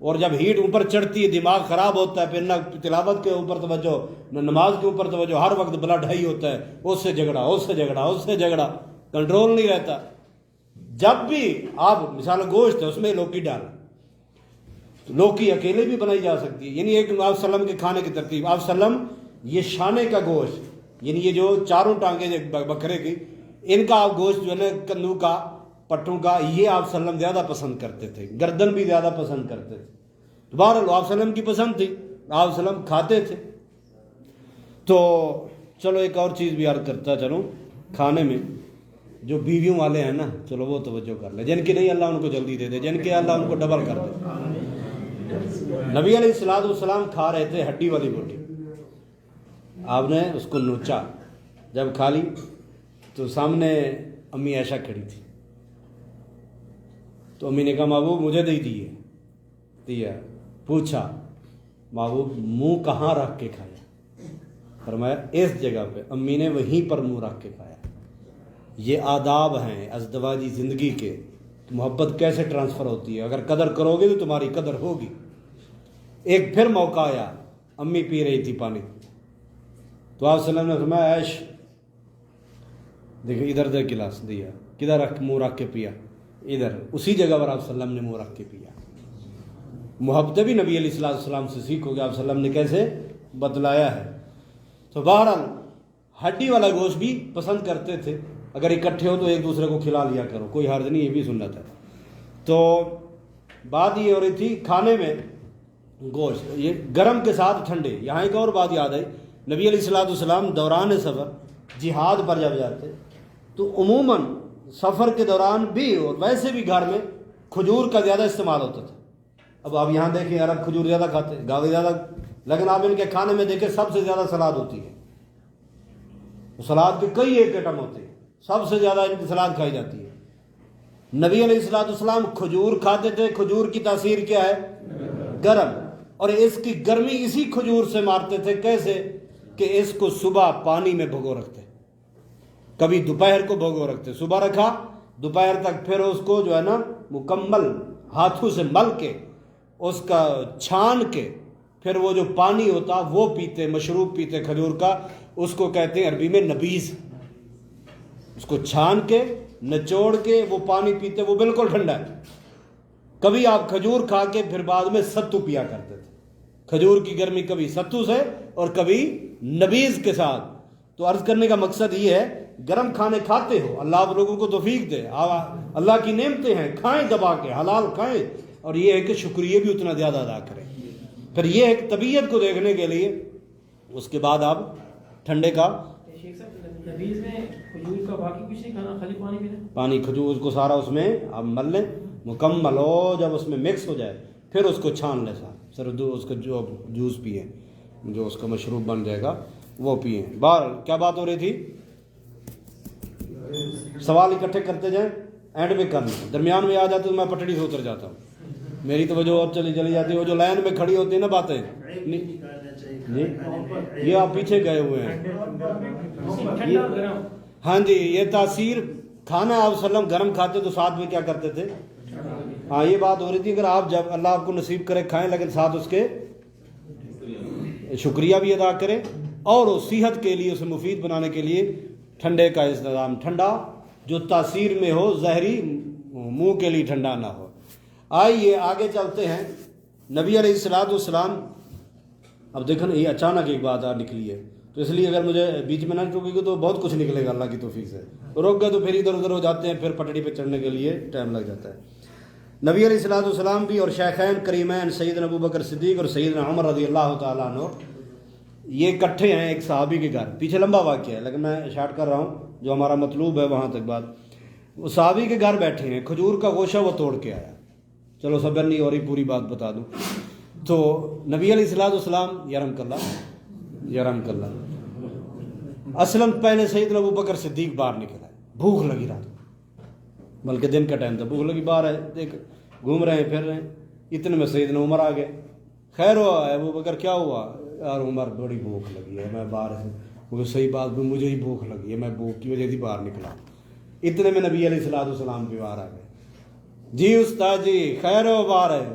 Speaker 1: اور جب ہیٹ اوپر چڑھتی ہے دماغ خراب ہوتا ہے، پھر نہ تلاوت کے اوپر توجہ نہ نماز کے اوپر توجہ، ہر وقت بلڈ ہائی ہوتا ہے، اس سے جھگڑا کنٹرول نہیں رہتا۔ جب بھی آپ مثال گوشت ہے اس میں لوکی ڈال، لوکی اکیلے بھی بنائی جا سکتی ہے، یعنی ایک آپ سلم کے کھانے کی ترتیب، آپ سلم یہ شانے کا گوشت، یعنی یہ جو چاروں ٹانگیں بکرے کی، ان کا آپ گوشت جو ہے نا کندو کا پٹھوں کا، یہ آپ سلم زیادہ پسند کرتے تھے، گردن بھی زیادہ پسند کرتے تھے، تو بہرحال آپ سلم کی پسند تھی، آپ سلم کھاتے تھے۔ تو چلو ایک اور چیز بھی عرض کرتا چلو، کھانے میں جو بیویوں والے ہیں نا، چلو وہ توجہ کر لیں، جن کی نہیں اللہ ان کو جلدی دے دے، جن کے اللہ ان کو ڈبل کر دے۔ نبی علیہ السلام کھا رہے تھے ہڈی والی بوٹی، آپ نے اس کو نوچا، جب کھا لی تو سامنے امی عائشہ کھڑی تھی، تو امی نے کہا محبوب مجھے دے دیے، دیا، پوچھا محبوب منہ کہاں رکھ کے کھایا؟ فرمایا اس جگہ پہ، امی نے وہیں پر منہ رکھ کے کھایا۔ یہ آداب ہیں ازدواجی زندگی کے، محبت کیسے ٹرانسفر ہوتی ہے، اگر قدر کرو گے تو تمہاری قدر ہوگی۔ ایک پھر موقع آیا، امی پی رہی تھی پانی، تو آپ صلی اللہ علیہ وسلم نے فرمایا عائش دیکھو ادھر دے گلاس دیا، کدھر رکھ منہ رکھ کے پیا، ادھر، اسی جگہ پر آپ صلی اللہ علیہ وسلم نے منہ رکھ کے پیا۔ محبت بھی نبی علیہ السلام سے سیکھو گے، آپ صلی اللہ علیہ وسلم نے کیسے بتلایا ہے۔ تو بہرحال ہڈی والا گوشت بھی پسند کرتے تھے، اگر اکٹھے ہو تو ایک دوسرے کو کھلا لیا کرو، کوئی حرج نہیں، یہ بھی سنت ہے۔ تو بات یہ ہو رہی تھی کھانے میں گوشت، یہ گرم کے ساتھ ٹھنڈے۔ یہاں ایک اور بات یاد آئی، نبی علیہ السلام دوران سفر جہاد پر جب جاتے تو عموماً سفر کے دوران بھی اور ویسے بھی گھر میں کھجور کا زیادہ استعمال ہوتا تھا۔ اب آپ یہاں دیکھیں عرب کھجور زیادہ کھاتے ہیں، گاوے زیادہ، لیکن آپ ان کے کھانے میں دیکھیں سب سے زیادہ سلاد ہوتی ہے، سلاد کے کئی ایک آئٹم ہوتے ہیں، سب سے زیادہ ان کی سلاد کھائی جاتی ہے۔ نبی علیہ السلام کھجور کھاتے تھے، کھجور کی تاثیر کیا ہے؟ گرم، اور اس کی گرمی اسی کھجور سے مارتے تھے، کیسے کہ اس کو صبح پانی میں بھگو رکھتے، کبھی دوپہر کو بھگو رکھتے، صبح رکھا دوپہر تک، پھر اس کو جو ہے نا مکمل ہاتھوں سے مل کے اس کا چھان کے پھر وہ جو پانی ہوتا وہ پیتے، مشروب پیتے کھجور کا، اس کو کہتے ہیں عربی میں نبیذ۔ اس کو چھان کے نچوڑ کے وہ پانی پیتے، وہ بالکل ٹھنڈا ہے۔ کبھی آپ کھجور کھا کے پھر بعد میں ستو پیا کرتے تھے، کھجور کی گرمی کبھی ستو سے اور کبھی نبیذ کے ساتھ۔ تو عرض کرنے کا مقصد یہ ہے، گرم کھانے کھاتے ہو، اللہ آپ لوگوں کو توفیق دے، اللہ کی نعمتیں ہیں، کھائیں دبا کے، حلال کھائیں، اور یہ ہے کہ شکریہ بھی اتنا زیادہ ادا کریں۔ پھر یہ ایک طبیعت کو دیکھنے کے لیے، اس کے بعد آپ ٹھنڈے کا
Speaker 3: نبیذ میں کھجور کا باقی کچھ نہیں کھانا، خالی پانی پینا،
Speaker 1: پانی کھجور کو سارا اس میں آپ مل لیں مکمل ہو، جب اس میں مکس ہو جائے پھر اس کو چھان لیں، سر اس کا جو جوس پئیں، جو اس کا مشروب بن جائے گا وہ پئیں۔ بہرحال کیا بات ہو رہی تھی؟ سوال اکٹھے کرتے جائیں، اینڈ میں کرنا، درمیان میں آ جاتے تو میں پٹڑی سے اتر جاتا ہوں، میری توجہ اور چلی جاتی ہے۔ وہ جو لائن میں کھڑی ہوتی ہے نا باتیں، یہ آپ پیچھے گئے ہوئے ہیں۔
Speaker 3: ٹھنڈا گرم،
Speaker 1: ہاں جی، یہ تاثیر کھانا آپ صلی اللہ علیہ وسلم گرم کھاتے تو ساتھ میں کیا کرتے تھے؟ ہاں یہ بات ہو رہی تھی، اگر آپ جب اللہ آپ کو نصیب کرے کھائیں، لیکن ساتھ اس کے شکریہ بھی ادا کریں، اور اس صحت کے لیے، اسے مفید بنانے کے لیے ٹھنڈے کا انتظام، ٹھنڈا جو تاثیر میں ہو، زہری منہ کے لیے ٹھنڈا نہ ہو۔ آئیے آگے چلتے ہیں۔ نبی علیہ السلام، اب دیکھو نا یہ اچانک ایک بات نکلی ہے، تو اس لیے اگر مجھے بیچ میں نہ ٹوکے گی تو بہت کچھ نکلے گا اللہ کی توفیق سے، روک گئے تو پھر ادھر ادھر ہو جاتے ہیں، پھر پٹڑی پہ چڑھنے کے لیے ٹائم لگ جاتا ہے۔ نبی علیہ السلام بھی اور شیخین کریمین سیدنا ابوبکر صدیق اور سیدنا عمر رضی اللہ تعالیٰ عنہ، یہ اکٹھے ہیں ایک صحابی کے گھر، پیچھے لمبا واقعہ ہے لیکن میں اشارٹ کر رہا ہوں جو ہمارا مطلوب ہے وہاں تک بات۔ وہ صحابی کے گھر بیٹھے ہیں، کھجور کا گوشہ وہ توڑ کے آیا، چلو صبر نہیں ہو رہی پوری بات بتا دوں۔ تو نبی علیہ السلام یرم کلّہ اصلاً پہلے سیدنا ابوبکر صدیق باہر نکلا ہے، بھوک لگی رات، بلکہ دن کا ٹائم تھا، بھوک لگی، باہر ہے، دیکھ گھوم رہے ہیں پھر رہے ہیں، اتنے میں سیدنا عمر آ گئے۔ خیر ہوا ہے ابوبکر، کیا ہوا؟ یار عمر بڑی بھوک لگی ہے، میں باہر سے، وہ صحیح بات بھی مجھے ہی بھوک لگی ہے، میں بھوک کی وجہ سے باہر نکلا۔ اتنے میں نبی علیہ السلام بھی باہر آ گئے، جی استاد جی خیر ہو، باہر ہے،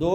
Speaker 1: 2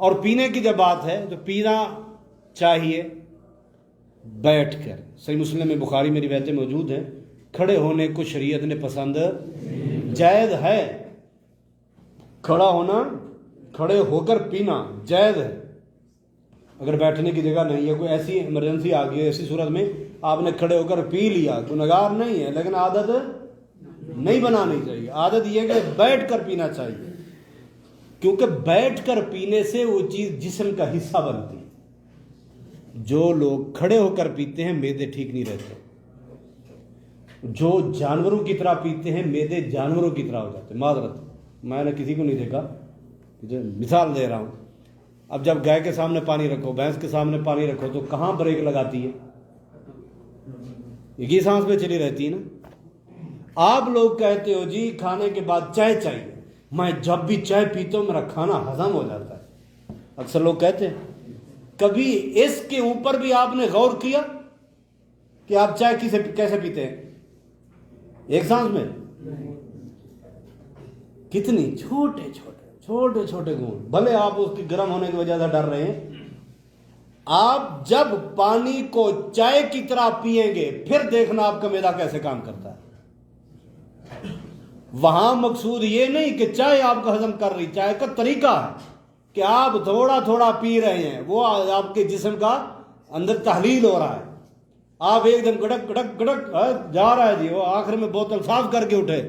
Speaker 1: اور پینے کی جب بات ہے تو پینا چاہیے بیٹھ کر. صحیح مسلم میں بخاری میں روایتیں موجود ہیں. کھڑے ہونے کو شریعت نے پسند جائز ہے. کھڑا ہونا، کھڑے ہو کر پینا جائز ہے. اگر بیٹھنے کی جگہ نہیں ہے، کوئی ایسی ایمرجنسی آ گئی ہے، ایسی صورت میں آپ نے کھڑے ہو کر پی لیا، گنہگار نہیں ہے، لیکن عادت نہیں بنانی چاہیے. عادت یہ کہ بیٹھ کر پینا چاہیے، کیونکہ بیٹھ کر پینے سے وہ چیز جسم کا حصہ بنتی ہے. جو لوگ کھڑے ہو کر پیتے ہیں معدے ٹھیک نہیں رہتے. جو جانوروں کی طرح پیتے ہیں معدے جانوروں کی طرح ہو جاتے ہیں. معذرت، میں نے کسی کو نہیں دیکھا، مثال دے رہا ہوں. اب جب گائے کے سامنے پانی رکھو، بھینس کے سامنے پانی رکھو تو کہاں بریک لگاتی ہے؟ ایک ہی سانس پہ چلی رہتی ہے نا. آپ لوگ کہتے ہو جی کھانے کے بعد چائے چاہیے. میں جب بھی چائے پیتا ہوں میرا کھانا ہضم ہو جاتا ہے. اکثر لوگ کہتے ہیں. کبھی اس کے اوپر بھی آپ نے غور کیا کہ آپ چائے کیسے پیتے ہیں؟ ایک سانس میں. کتنی چھوٹے چھوٹے گون، بھلے آپ اس کی گرم ہونے کی وجہ سے ڈر رہے ہیں. آپ جب پانی کو چائے کی طرح پیئیں گے پھر دیکھنا آپ کا معدہ کیسے کام کرتا ہے. وہاں مقصود یہ نہیں کہ چائے آپ کو ہضم کر رہی، چائے کا طریقہ ہے کہ آپ تھوڑا تھوڑا پی رہے ہیں، وہ آپ کے جسم کا اندر تحلیل ہو رہا ہے. آپ ایک دم گڑک گڑک گڑک جا رہا ہے جی، وہ آخر میں بوتل صاف کر کے اٹھے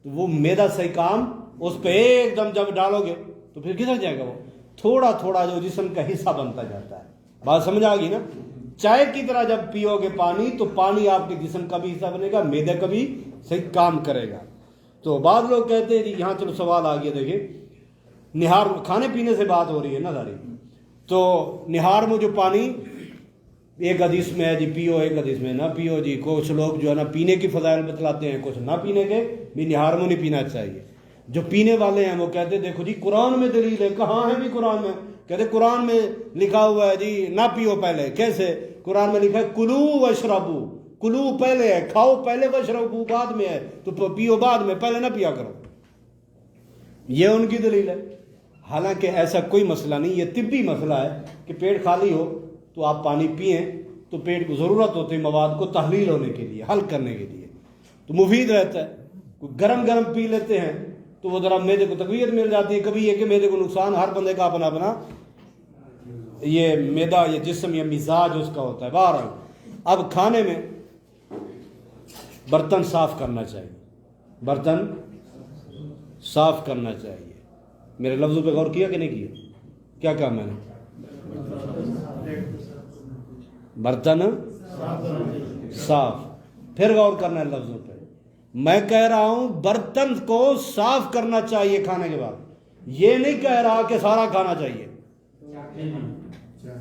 Speaker 1: تو وہ معدہ صحیح کام اس پہ ایک دم جب ڈالو گے تو پھر کدھر جائے گا؟ وہ تھوڑا تھوڑا جو جسم کا حصہ بنتا جاتا ہے. بات سمجھ آ گئی نا؟ چائے کی طرح جب پیو گے پانی تو پانی آپ کے جسم کا بھی حصہ بنے گا، معدے کا بھی صحیح کام کرے گا. تو بعض لوگ کہتے ہیں جی یہاں چلو سوال آ گیا. دیکھیں نہار، کھانے پینے سے بات ہو رہی ہے نا ساری، تو نہار میں جو پانی ایک حدیث میں ہے جی پیو، ایک حدیث میں نہ پیو جی. کچھ لوگ جو ہے نا پینے کی فضائل بتلاتے ہیں، کچھ نہ پینے کے بھی. نہار میں نہیں پینا چاہیے. جو پینے والے ہیں وہ کہتے ہیں دیکھو جی قرآن میں دلیل ہے. کہاں ہے بھی قرآن میں؟ کہتے قرآن میں لکھا ہوا ہے جی نہ پیو پہلے. کیسے؟ قرآن میں لکھا ہے کلو واشربو. کلو پہلے ہے، کھاؤ پہلے، واشربو بعد میں ہے، تو پیو بعد میں، پہلے نہ پیا کرو. یہ ان کی دلیل ہے. حالانکہ ایسا کوئی مسئلہ نہیں. یہ طبی مسئلہ ہے کہ پیٹ خالی ہو تو آپ پانی پئیں تو پیٹ کو ضرورت ہوتی ہے مواد کو تحلیل ہونے کے لیے، حل کرنے کے لیے، تو مفید رہتا ہے. کوئی گرم گرم پی لیتے ہیں تو وہ ذرا معدے کو تقویت مل جاتی ہے. کبھی یہ کہ معدے کو نقصان، ہر بندے کا اپنا اپنا یہ معدہ، یہ جسم، یہ مزاج اس کا ہوتا ہے. بہرحال اب کھانے میں برتن صاف کرنا چاہیے. برتن صاف کرنا چاہیے. میرے لفظوں پہ غور کیا کہ نہیں کیا؟ کیا کہا میں نے؟ برتن صاف. پھر غور کرنا ہے لفظوں پہ. میں کہہ رہا ہوں برتن کو صاف کرنا چاہیے کھانے کے بعد. یہ نہیں کہہ رہا کہ سارا کھانا چاہیے.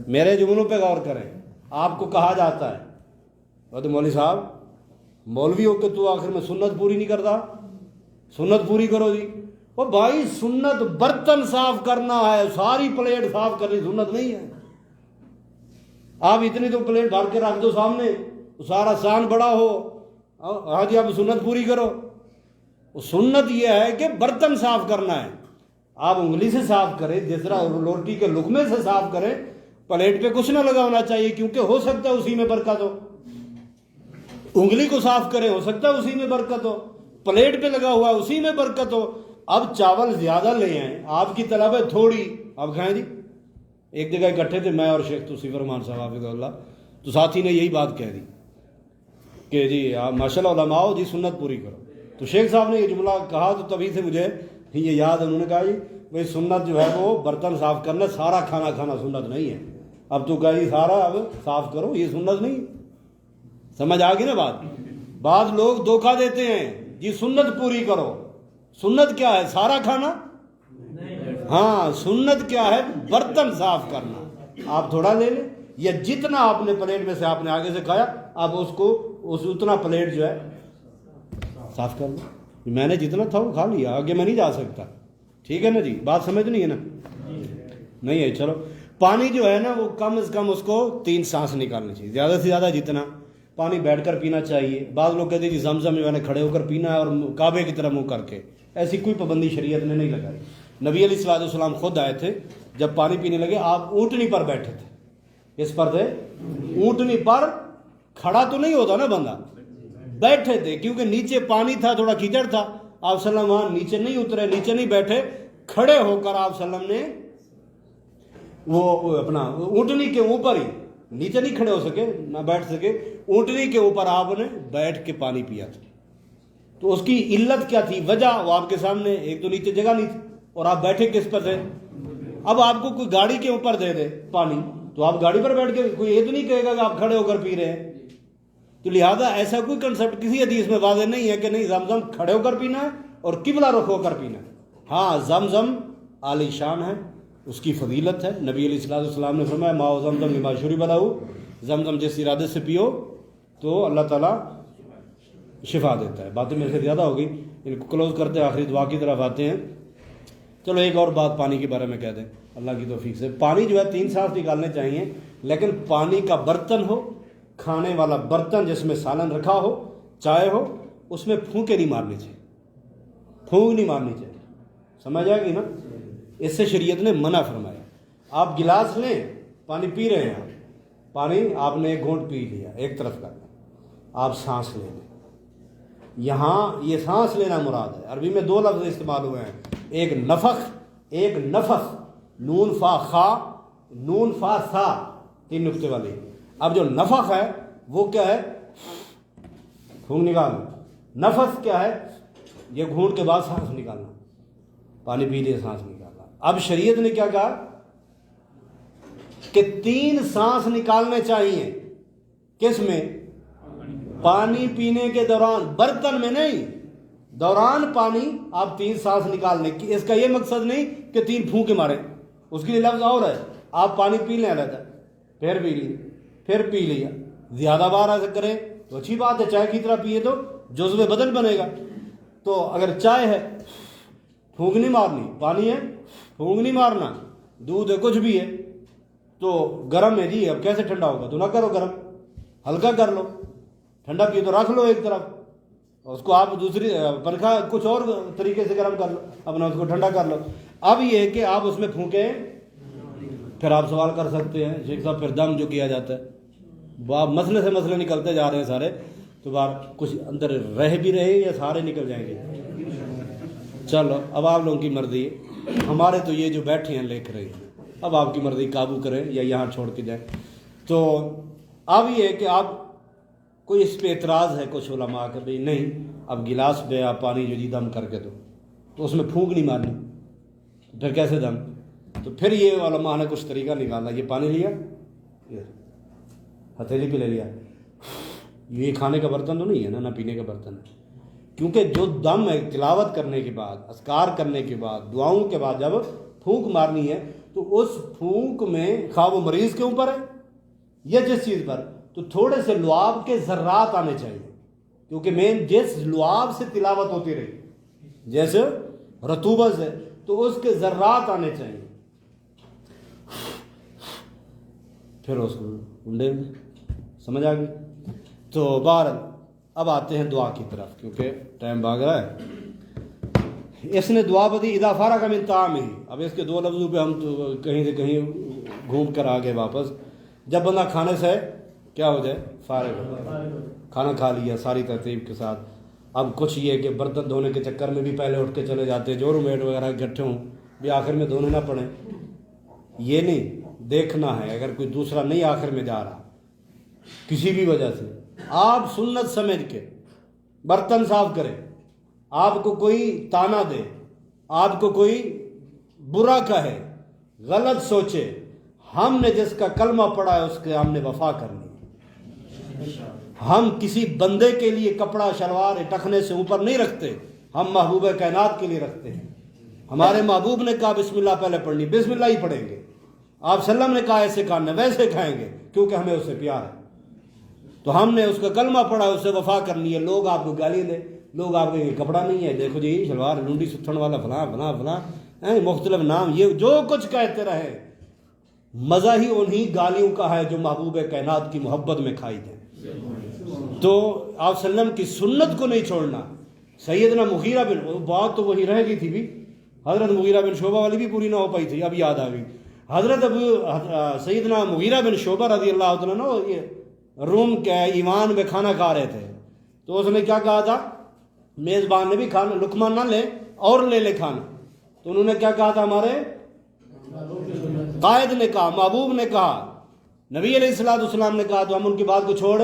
Speaker 1: میرے جملوں پہ غور کریں. آپ کو کہا جاتا ہے تو مولوی صاحب، مولوی ہو کے تو آخر میں سنت پوری نہیں کرتا. سنت پوری کرو جی. وہ بھائی سنت برتن صاف کرنا ہے، ساری پلیٹ صاف کرنی سنت نہیں ہے. آپ اتنی تو پلیٹ بھر کے رکھ دو سامنے، سارا سان بڑا ہو، ہاں جی آپ سنت پوری کرو. سنت یہ ہے کہ برتن صاف کرنا ہے. آپ انگلی سے صاف کریں، جس طرح روٹی کے لقمے سے صاف کریں. پلیٹ پہ کچھ نہ لگا ہونا چاہیے، کیونکہ ہو سکتا ہے اسی میں برکت ہو. انگلی کو صاف کریں، ہو سکتا ہے اسی میں برکت ہو. پلیٹ پہ لگا ہوا ہے اسی میں برکت ہو. اب چاول زیادہ لے آئیں، آپ کی طلب ہے تھوڑی، اب کھائیں جی. ایک جگہ اکٹھے تھے میں اور شیخ توصیف رحمان صاحب حافظ اللہ، تو ساتھی نے یہی بات کہہ دی کہ جی آپ ماشاء اللہ علماء ہو جی سنت پوری کرو. تو شیخ صاحب نے یہ جملہ کہا تو تبھی سے مجھے یہ یاد ہے. انہوں نے کہا جی بھائی سنت جو ہے وہ برتن صاف کرنا، سارا کھانا کھانا سنت نہیں ہے. اب تو کہا جی سارا اب صاف کرو، یہ سنت نہیں. سمجھ آ گئی نا بات؟ بعض لوگ دھوکہ دیتے ہیں جی سنت پوری کرو. سنت کیا ہے؟ سارا کھانا؟ ہاں سنت کیا ہے؟ برتن صاف کرنا. آپ تھوڑا لے لیں، یا جتنا آپ نے پلیٹ میں سے آپ نے آگے سے کھایا آپ اس کو اتنا پلیٹ جو ہے صاف کر لو. میں نے جتنا تھا وہ کھا لیا، آگے میں نہیں جا سکتا. ٹھیک ہے نا جی؟ بات سمجھ نہیں ہے نا؟ نہیں ہے. چلو پانی جو ہے نا وہ کم از کم اس کو 3 سانس نکالنی چاہیے. زیادہ سے زیادہ جتنا پانی بیٹھ کر پینا چاہیے. بعض لوگ کہتے ہیں جی زمزم جو ہے نا کھڑے ہو کر پینا ہے اور کعبے کی طرف منہ کر کے. ایسی کوئی پابندی شریعت نے نہیں لگائی. نبی علیہ الصلوۃ والسلام خود آئے تھے جب پانی پینے لگے آپ اونٹنی پر بیٹھے تھے. کس پر تھے؟ اونٹنی پر. کھڑا تو نہیں ہوتا نا بندہ, بیٹھے تھے, کیونکہ نیچے پانی تھا, تھوڑا کیچڑ تھا. آپ صلی اللہ علیہ وسلم نیچے نہیں اترے, نیچے نہیں بیٹھے, کھڑے ہو کر آپ صلی اللہ علیہ وسلم نے وہ اپنا اونٹنی کے اوپر ہی, نیچے نہیں کھڑے ہو سکے نہ بیٹھ سکے, اونٹنی کے اوپر آپ نے بیٹھ کے پانی پیا تھا. تو اس کی علت کیا تھی, وجہ وہ آپ کے سامنے, ایک تو نیچے جگہ نہیں تھی اور آپ بیٹھے کس پر تھے. اب آپ کو کوئی گاڑی کے اوپر دے دے پانی تو آپ گاڑی پر بیٹھ کے, کوئی یہ تو نہیں کہے گا کہ آپ کھڑے ہو کر پی رہے ہیں. تو لہذا ایسا کوئی کنسپٹ کسی حدیث میں واضح نہیں ہے کہ نہیں زمزم کھڑے ہو کر پینا ہے اور قبلہ رخ ہو کر پینا ہے. ہاں زمزم عالی شان ہے, اس کی فضیلت ہے. نبی علیہ الصلوۃ والسلام نے فرمایا ماء زمزم لما شرب له, زمزم جس ارادے سے پیو تو اللہ تعالیٰ شفا دیتا ہے. باتیں میرے سے زیادہ ہو گئی, ان کو کلوز کرتے ہیں, آخری دعا کی طرف آتے ہیں. چلو ایک اور بات پانی کے بارے میں کہہ دیں اللہ کی توفیق سے. پانی جو ہے 3 سانس نکالنے چاہیے, لیکن پانی کا برتن ہو, کھانے والا برتن جس میں سالن رکھا ہو, چائے ہو, اس میں پھونکے نہیں مارنی چاہیے, پھونک نہیں مارنی چاہیے. سمجھ آئے گی نا, اس سے شریعت نے منع فرمایا. آپ گلاس لیں, پانی پی رہے ہیں, پانی آپ نے ایک گھونٹ پی لیا, ایک طرف کا, آپ سانس لے لیں. یہاں یہ سانس لینا مراد ہے. عربی میں 2 لفظ استعمال ہوئے ہیں, ایک نفخ, ایک نفخ. نون فا خا, نون فا سا, 3 نقطے والی. اب جو نفخ ہے وہ کیا ہے, پھونک نکالنا. نفس کیا ہے, یہ گھونٹ کے بعد سانس نکالنا, پانی پی لیے سانس نکالنا. اب شریعت نے کیا کہا کہ 3 سانس نکالنے چاہیے. کس میں؟ پانی پینے کے دوران, برتن میں نہیں, دوران پانی آپ 3 سانس نکالنے کی. اس کا یہ مقصد نہیں کہ 3 پھونکے مارے, اس کے لیے لفظ اور ہے. آپ پانی پی لیں رہتا ہے, پھر پی لی, پھر پی لیا. زیادہ بار ایسا کریں تو اچھی بات ہے, چائے کی طرح پیے تو جزو بدن بنے گا. تو اگر چائے ہے پھونک نہیں مارنی, پانی ہے پھونک نہیں مارنا, دودھ ہے کچھ بھی ہے تو گرم ہے جی, اب کیسے ٹھنڈا ہوگا, تو نہ کرو گرم, ہلکا کر لو. ٹھنڈا پیے تو رکھ لو ایک طرف, اس کو آپ دوسری پنکھا کچھ اور طریقے سے گرم کر لو, اپنا اس کو ٹھنڈا کر لو. اب یہ ہے کہ آپ اس میں پھونکیں, پھر آپ سوال کر سکتے ہیں شیخ صاحب پھر دم جو کیا جاتا ہے, وہ مسئلے سے مسئلے نکلتے جا رہے ہیں سارے, تو بار کچھ اندر رہ بھی رہے یا سارے نکل جائیں گے. چلو اب آپ لوگوں کی مرضی, ہمارے تو یہ جو بیٹھے ہیں لکھ رہے ہیں, اب آپ کی مرضی, قابو کریں یا یہاں چھوڑ کے جائیں. تو اب یہ ہے کہ آپ کوئی اس پہ اعتراض ہے کچھ علماء کا بھائی نہیں, اب گلاس پہ آپ پانی جو جی دم کر کے دو تو اس میں پھونک نہیں مارنی, پھر کیسے دم؟ تو پھر یہ علماء نے کچھ طریقہ نکالا. یہ پانی لیا, ہتھیلی پہ لے لیا, یہ کھانے کا برتن تو نہیں ہے نا, نہ پینے کا برتن ہے, کیونکہ جو دم ہے تلاوت کرنے کے بعد, اذکار کرنے کے بعد, دعاؤں کے بعد جب پھونک مارنی ہے تو اس پھونک میں خواہ وہ مریض کے اوپر ہے یا جس چیز پر, تو تھوڑے سے لعاب کے ذرات آنے چاہیے, کیونکہ مین جس لعاب سے تلاوت ہوتی رہی, جیسے رطوبت ہے, تو اس کے ذرات آنے چاہیے. پھر اس کو انڈے میں, سمجھ آ گئی. تو بہرحال اب آتے ہیں دعا کی طرف, کیونکہ ٹائم بھاگ رہا ہے. اس نے دعا بدی اذا فارغ من طعامہ. اب اس کے 2 لفظوں پہ ہم تو کہیں سے کہیں گھوم کر آگے واپس. جب بندہ کھانے سے کیا ہو جائے, فارغ ہو جائے, کھانا کھا لیا ساری ترتیب کے ساتھ. اب کچھ یہ کہ برتن دھونے کے چکر میں بھی پہلے اٹھ کے چلے جاتے, جو روم میٹ وغیرہ اکٹھے ہوں بھی آخر میں دھونے نہ پڑیں. یہ نہیں دیکھنا ہے, اگر کوئی دوسرا نہیں آخر میں جا رہا کسی بھی وجہ سے, آپ سنت سمجھ کے برتن صاف کریں. آپ کو کوئی تانا دے, آپ کو کوئی برا کہے, غلط سوچے, ہم نے جس کا کلمہ پڑھا ہے اس کے ہم نے وفا کرنی. ہم کسی بندے کے لیے کپڑا شلوار ٹخنے سے اوپر نہیں رکھتے, ہم محبوب کائنات کے لیے رکھتے ہیں. ہمارے محبوب نے کہا بسم اللہ پہلے پڑھنی, بسم اللہ ہی پڑھیں گے. آپ صلی اللہ علیہ وسلم نے کہا ایسے کھانا, ویسے کھائیں گے, کیونکہ ہمیں اس سے پیار ہے. تو ہم نے اس کا کلمہ پڑھا, اس سے وفا کرنی ہے. لوگ آپ کو گالی دیں, لوگ آپ کے کپڑا نہیں ہے, دیکھو جی شلوار لنڈی ستھن والا فلاں فلاں فلاں, مختلف نام, یہ جو کچھ کہتے رہے, مزہ ہی انہی گالیوں کا ہے جو محبوب کائنات کی محبت میں کھائی جائیں. تو آپ صلی اللہ علیہ وسلم کی سنت کو نہیں چھوڑنا. سیدنا مغیرہ بن, بات تو وہی رہ گئی تھی بھی, حضرت مغیرہ بن شعبہ والی بھی پوری نہ ہو پائی تھی, اب یاد آ گئی. حضرت سیدنا مغیرہ بن شعبہ رضی اللہ تعالیٰ عنہ یہ روم کے ایوان میں کھانا کھا رہے تھے، تو اس نے کیا کہا تھا، میزبان نے بھی کھانا لقمہ نہ لے اور لے لے کھانا، تو انہوں نے کیا کہا تھا، ہمارے قائد نے کہا، محبوب نے کہا، نبی علیہ السلام نے کہا، تو ہم ان کی بات کو چھوڑ،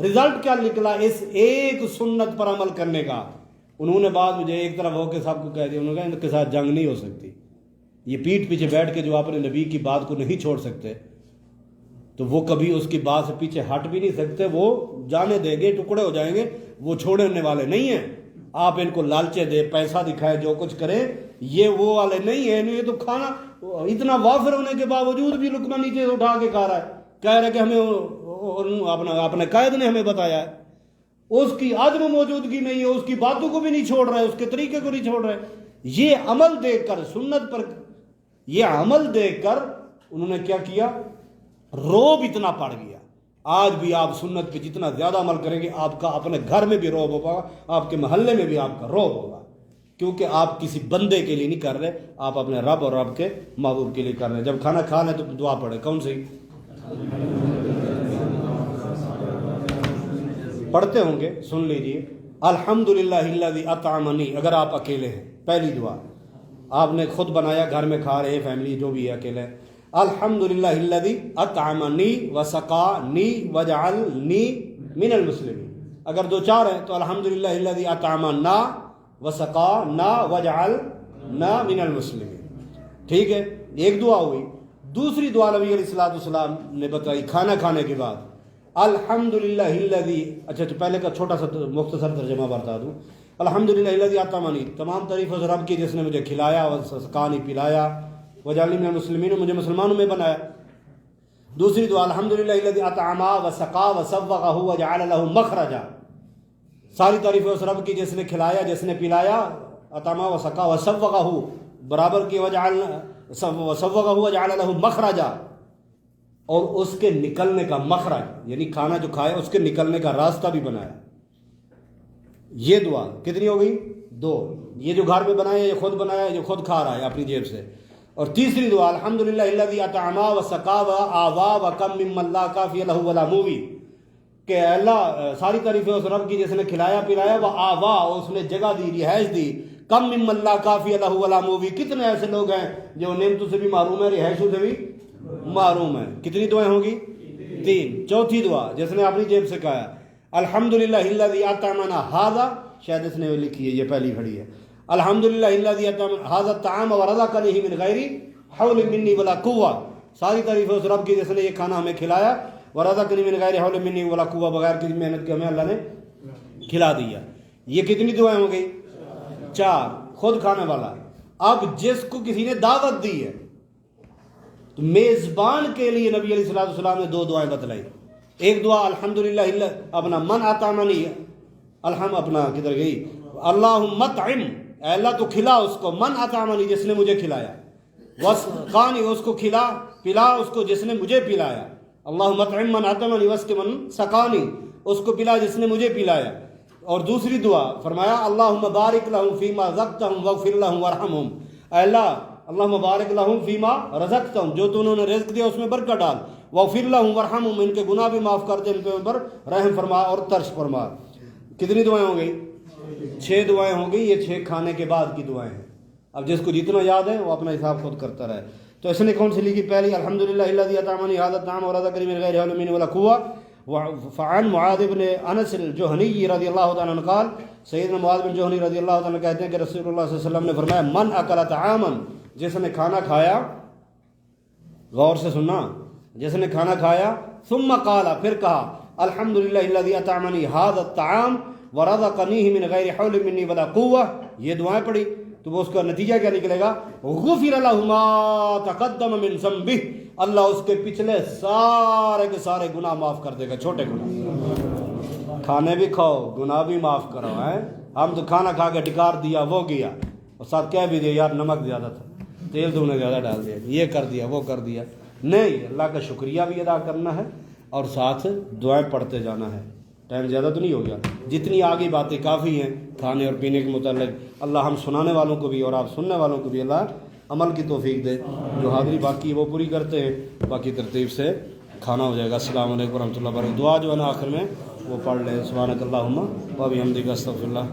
Speaker 1: رزلٹ کیا نکلا اس ایک سنت پر عمل کرنے کا۔ انہوں نے بات مجھے ایک طرف ہو کے سب کو کہہ دیا، انہوں نے کہا ان کے ساتھ جنگ نہیں ہو سکتی، یہ پیٹھ پیچھے بیٹھ کے جو اپنے نبی کی بات کو نہیں چھوڑ سکتے تو وہ کبھی اس کی بات سے پیچھے ہٹ بھی نہیں سکتے، وہ جانے دیں گے، ٹکڑے ہو جائیں گے، وہ چھوڑنے والے نہیں ہیں۔ آپ ان کو لالچے دے، پیسہ دکھائے، جو کچھ کریں، یہ وہ والے نہیں ہیں۔ یہ تو کھانا اتنا وافر ہونے کے باوجود بھی لقمہ نیچے سے اٹھا کے کھا رہا ہے، کہہ رہا ہے کہ ہمیں اپنے قائد نے ہمیں بتایا ہے، اس کی عدم موجودگی نہیں ہے، اس کی باتوں کو بھی نہیں چھوڑ رہا ہے، اس کے طریقے کو نہیں چھوڑ رہا ہے۔ یہ عمل دیکھ کر سنت پر، یہ عمل دیکھ کر انہوں نے کیا کیا، روب اتنا پڑ گیا۔ آج بھی آپ سنت پہ جتنا زیادہ عمل کریں گے، آپ کا اپنے گھر میں بھی روب ہوگا، آپ کے محلے میں بھی آپ کا روب ہوگا، کیونکہ آپ کسی بندے کے لیے نہیں کر رہے، آپ اپنے رب اور رب کے محبوب کے لیے کر رہے ہیں۔ جب کھانا کھا لیں تو دعا پڑھیں، کون سی پڑھتے ہوں گے، سن لیجئے۔ الحمدللہ الذی اطعمنی، اگر آپ اکیلے ہیں، پہلی دعا آپ نے خود بنایا، گھر میں کھا رہے ہیں، فیملی جو بھی ہے، اکیلے ہیں، الحمدللہ الذی اطعمنی وسقانی وجعلنی من المسلمین۔ اگر دو چار ہیں تو الحمدللہ الذی اطعمنا وسقانا وجعلنا من المسلمین، ٹھیک ہے، ایک دعا ہوئی۔ دوسری دعا نبی علیہ السلام نے بتائی کھانا کھانے کے بعد، الحمدللہ الذی، اچھا تو پہلے کا چھوٹا سا مختصر ترجمہ بتا دوں، الحمدللہ الذی اطعمنی، تمام تعریف اس رب کی جس نے مجھے کھلایا، وسقانی پلایا، وجعلنی من المسلمین، مجھے مسلمانوں میں بنایا۔ دوسری دعا الحمدللہ الذی اطعما وسقا وسوغہ وجعل لہ مخرجا، ساری تعریف اس رب کی جس نے کھلایا، جس نے پلایا، اطعما وسقا وسوغہ برابر کی، وسوغہ وجعل لہ مخرجا، اور اس کے نکلنے کا مخرج، یعنی کھانا جو کھایا اس کے نکلنے کا راستہ بھی بنایا۔ یہ دعا کتنی ہو گئی؟ دو۔ یہ جو گھر میں بنایا، یہ خود بنایا، یہ خود کھا رہا ہے اپنی جیب سے۔ اور تیسری دعا الحمدللہ الذی اطعما وسقا وآوا وکم ممن لا کافی لہ ولا موی، کہ اللہ ساری تعریفیں اس رب کی جس نے کھلایا پلایا، وآوا، اس نے جگہ دی، رہائش دی، کم ممن لا کافی لہ ولا موی، کتنے ایسے لوگ ہیں جو نعمتوں سے بھی محروم ہیں، رہائشوں سے بھی محروم ہیں۔ کتنی دعائیں ہوں گی؟ تین۔ چوتھی دعا جس نے اپنی جیب سے کہا الحمدللہ الذی اطعمنا ھذا، شاید اس نے لکھی ہے، یہ پہلی کھڑی ہے، الحمدللہ الذی اطعمنا ھذا الطعام ورزقنی من غیر حول منی ولا قوہ، ساری تعریف اس رب کی جس نے یہ کھانا ہمیں کھلایا، ورزقنی من غیر حول منی ولا قوہ، بغیر کسی محنت کے ہمیں اللہ نے کھلا دیا۔ یہ کتنی دعائیں ہو گئی؟ چار۔ خود کھانے والا، اب جس کو کسی نے دعوت دی ہے تو میزبان کے لیے نبی علیہ السلام نے دو دعائیں بتلائی۔ ایک دعا الحمدللہ اپنا من اطعمنی، اپنا کدھر گئی، اللہم اطعم، اے اللہ تو کھلا اس کو، من اطعمنی جس نے مجھے کھلایا، وسقانی اس کو کھلا پلا اس کو جس نے مجھے پلایا، اللہم اطعم من اطعمنی واسق من سقانی، اس کو پلا جس نے مجھے پلایا۔ اور دوسری دعا فرمایا اللہم بارک لہم فیما رزقتہم واغفر لہم وارحمہم، اے اللہ اللہم بارک لہم فیما رزقتہم، جو تو انہوں نے رزق دیا اس میں برکت ڈال، واغفر لہم وارحمہم، ان کے گناہ بھی معاف کر دے، ان کے اوپر رحم فرما اور ترس فرما۔ کتنی دعائیں ہو گئی؟ 6 دعائیں ہو گئی۔ یہ 6 کھانے کے بعد کی دعائیں ہیں۔ اب جس کو جتنا یاد ہے وہ اپنا حساب خود کرتا رہے۔ تو اس نے کون سی لکھی؟ پہلی الحمدللہ الذی اطعمنی ھذا الطعام ورزقنی من غیر حول منی ولا قوہ۔ فعن معاذ بن انس الجہنی رضی اللہ تعالیٰ عنہ قال، سیدنا معاذ بن جہنی رضی اللہ تعالیٰ عنہ کہتے ہیں کہ رسول اللہ صلی اللہ علیہ وسلم نے فرمایا من اکل طعاما، جس نے کھانا کھایا، غور سے سننا، جس نے کھانا کھایا، ثم قال، پھر کہا الحمدللہ الذی اطعمنی ھذا الطعام ورزقنیہ من غیر حول منی ولا قوہ، یہ دعائیں پڑھی تو وہ اس کا نتیجہ کیا نکلے گا؟ غفر لہ ما تقدم من ذنبہ، اللہ اس کے پچھلے سارے کے سارے گناہ معاف کر دے گا، چھوٹے گناہ۔ کھانے بھی کھاؤ، گناہ بھی معاف کرو، ہیں ہم تو کھانا کھا کے ڈکار دیا، وہ گیا، اور ساتھ کہہ بھی دیا یار نمک زیادہ تھا، تیل تو نے زیادہ ڈال دیا، یہ کر دیا وہ کر دیا۔ نہیں، اللہ کا شکریہ بھی ادا کرنا ہے اور ساتھ دعائیں پڑھتے جانا ہے۔ ٹائم زیادہ تو نہیں ہو گیا، جتنی آگے باتیں کافی ہیں کھانے اور پینے کے متعلق۔ اللہ ہم سنانے والوں کو بھی اور آپ سننے والوں کو بھی اللہ عمل کی توفیق دے. جو حاضری باقی وہ پوری کرتے ہیں, باقی ترتیب سے کھانا ہو جائے گا. السلام علیکم ورحمۃ اللہ وبرکاتہ. دعا جو ہے نا آخر میں وہ پڑھ لیں. سبحانک اللہم و بحمدک استغفر اللہ.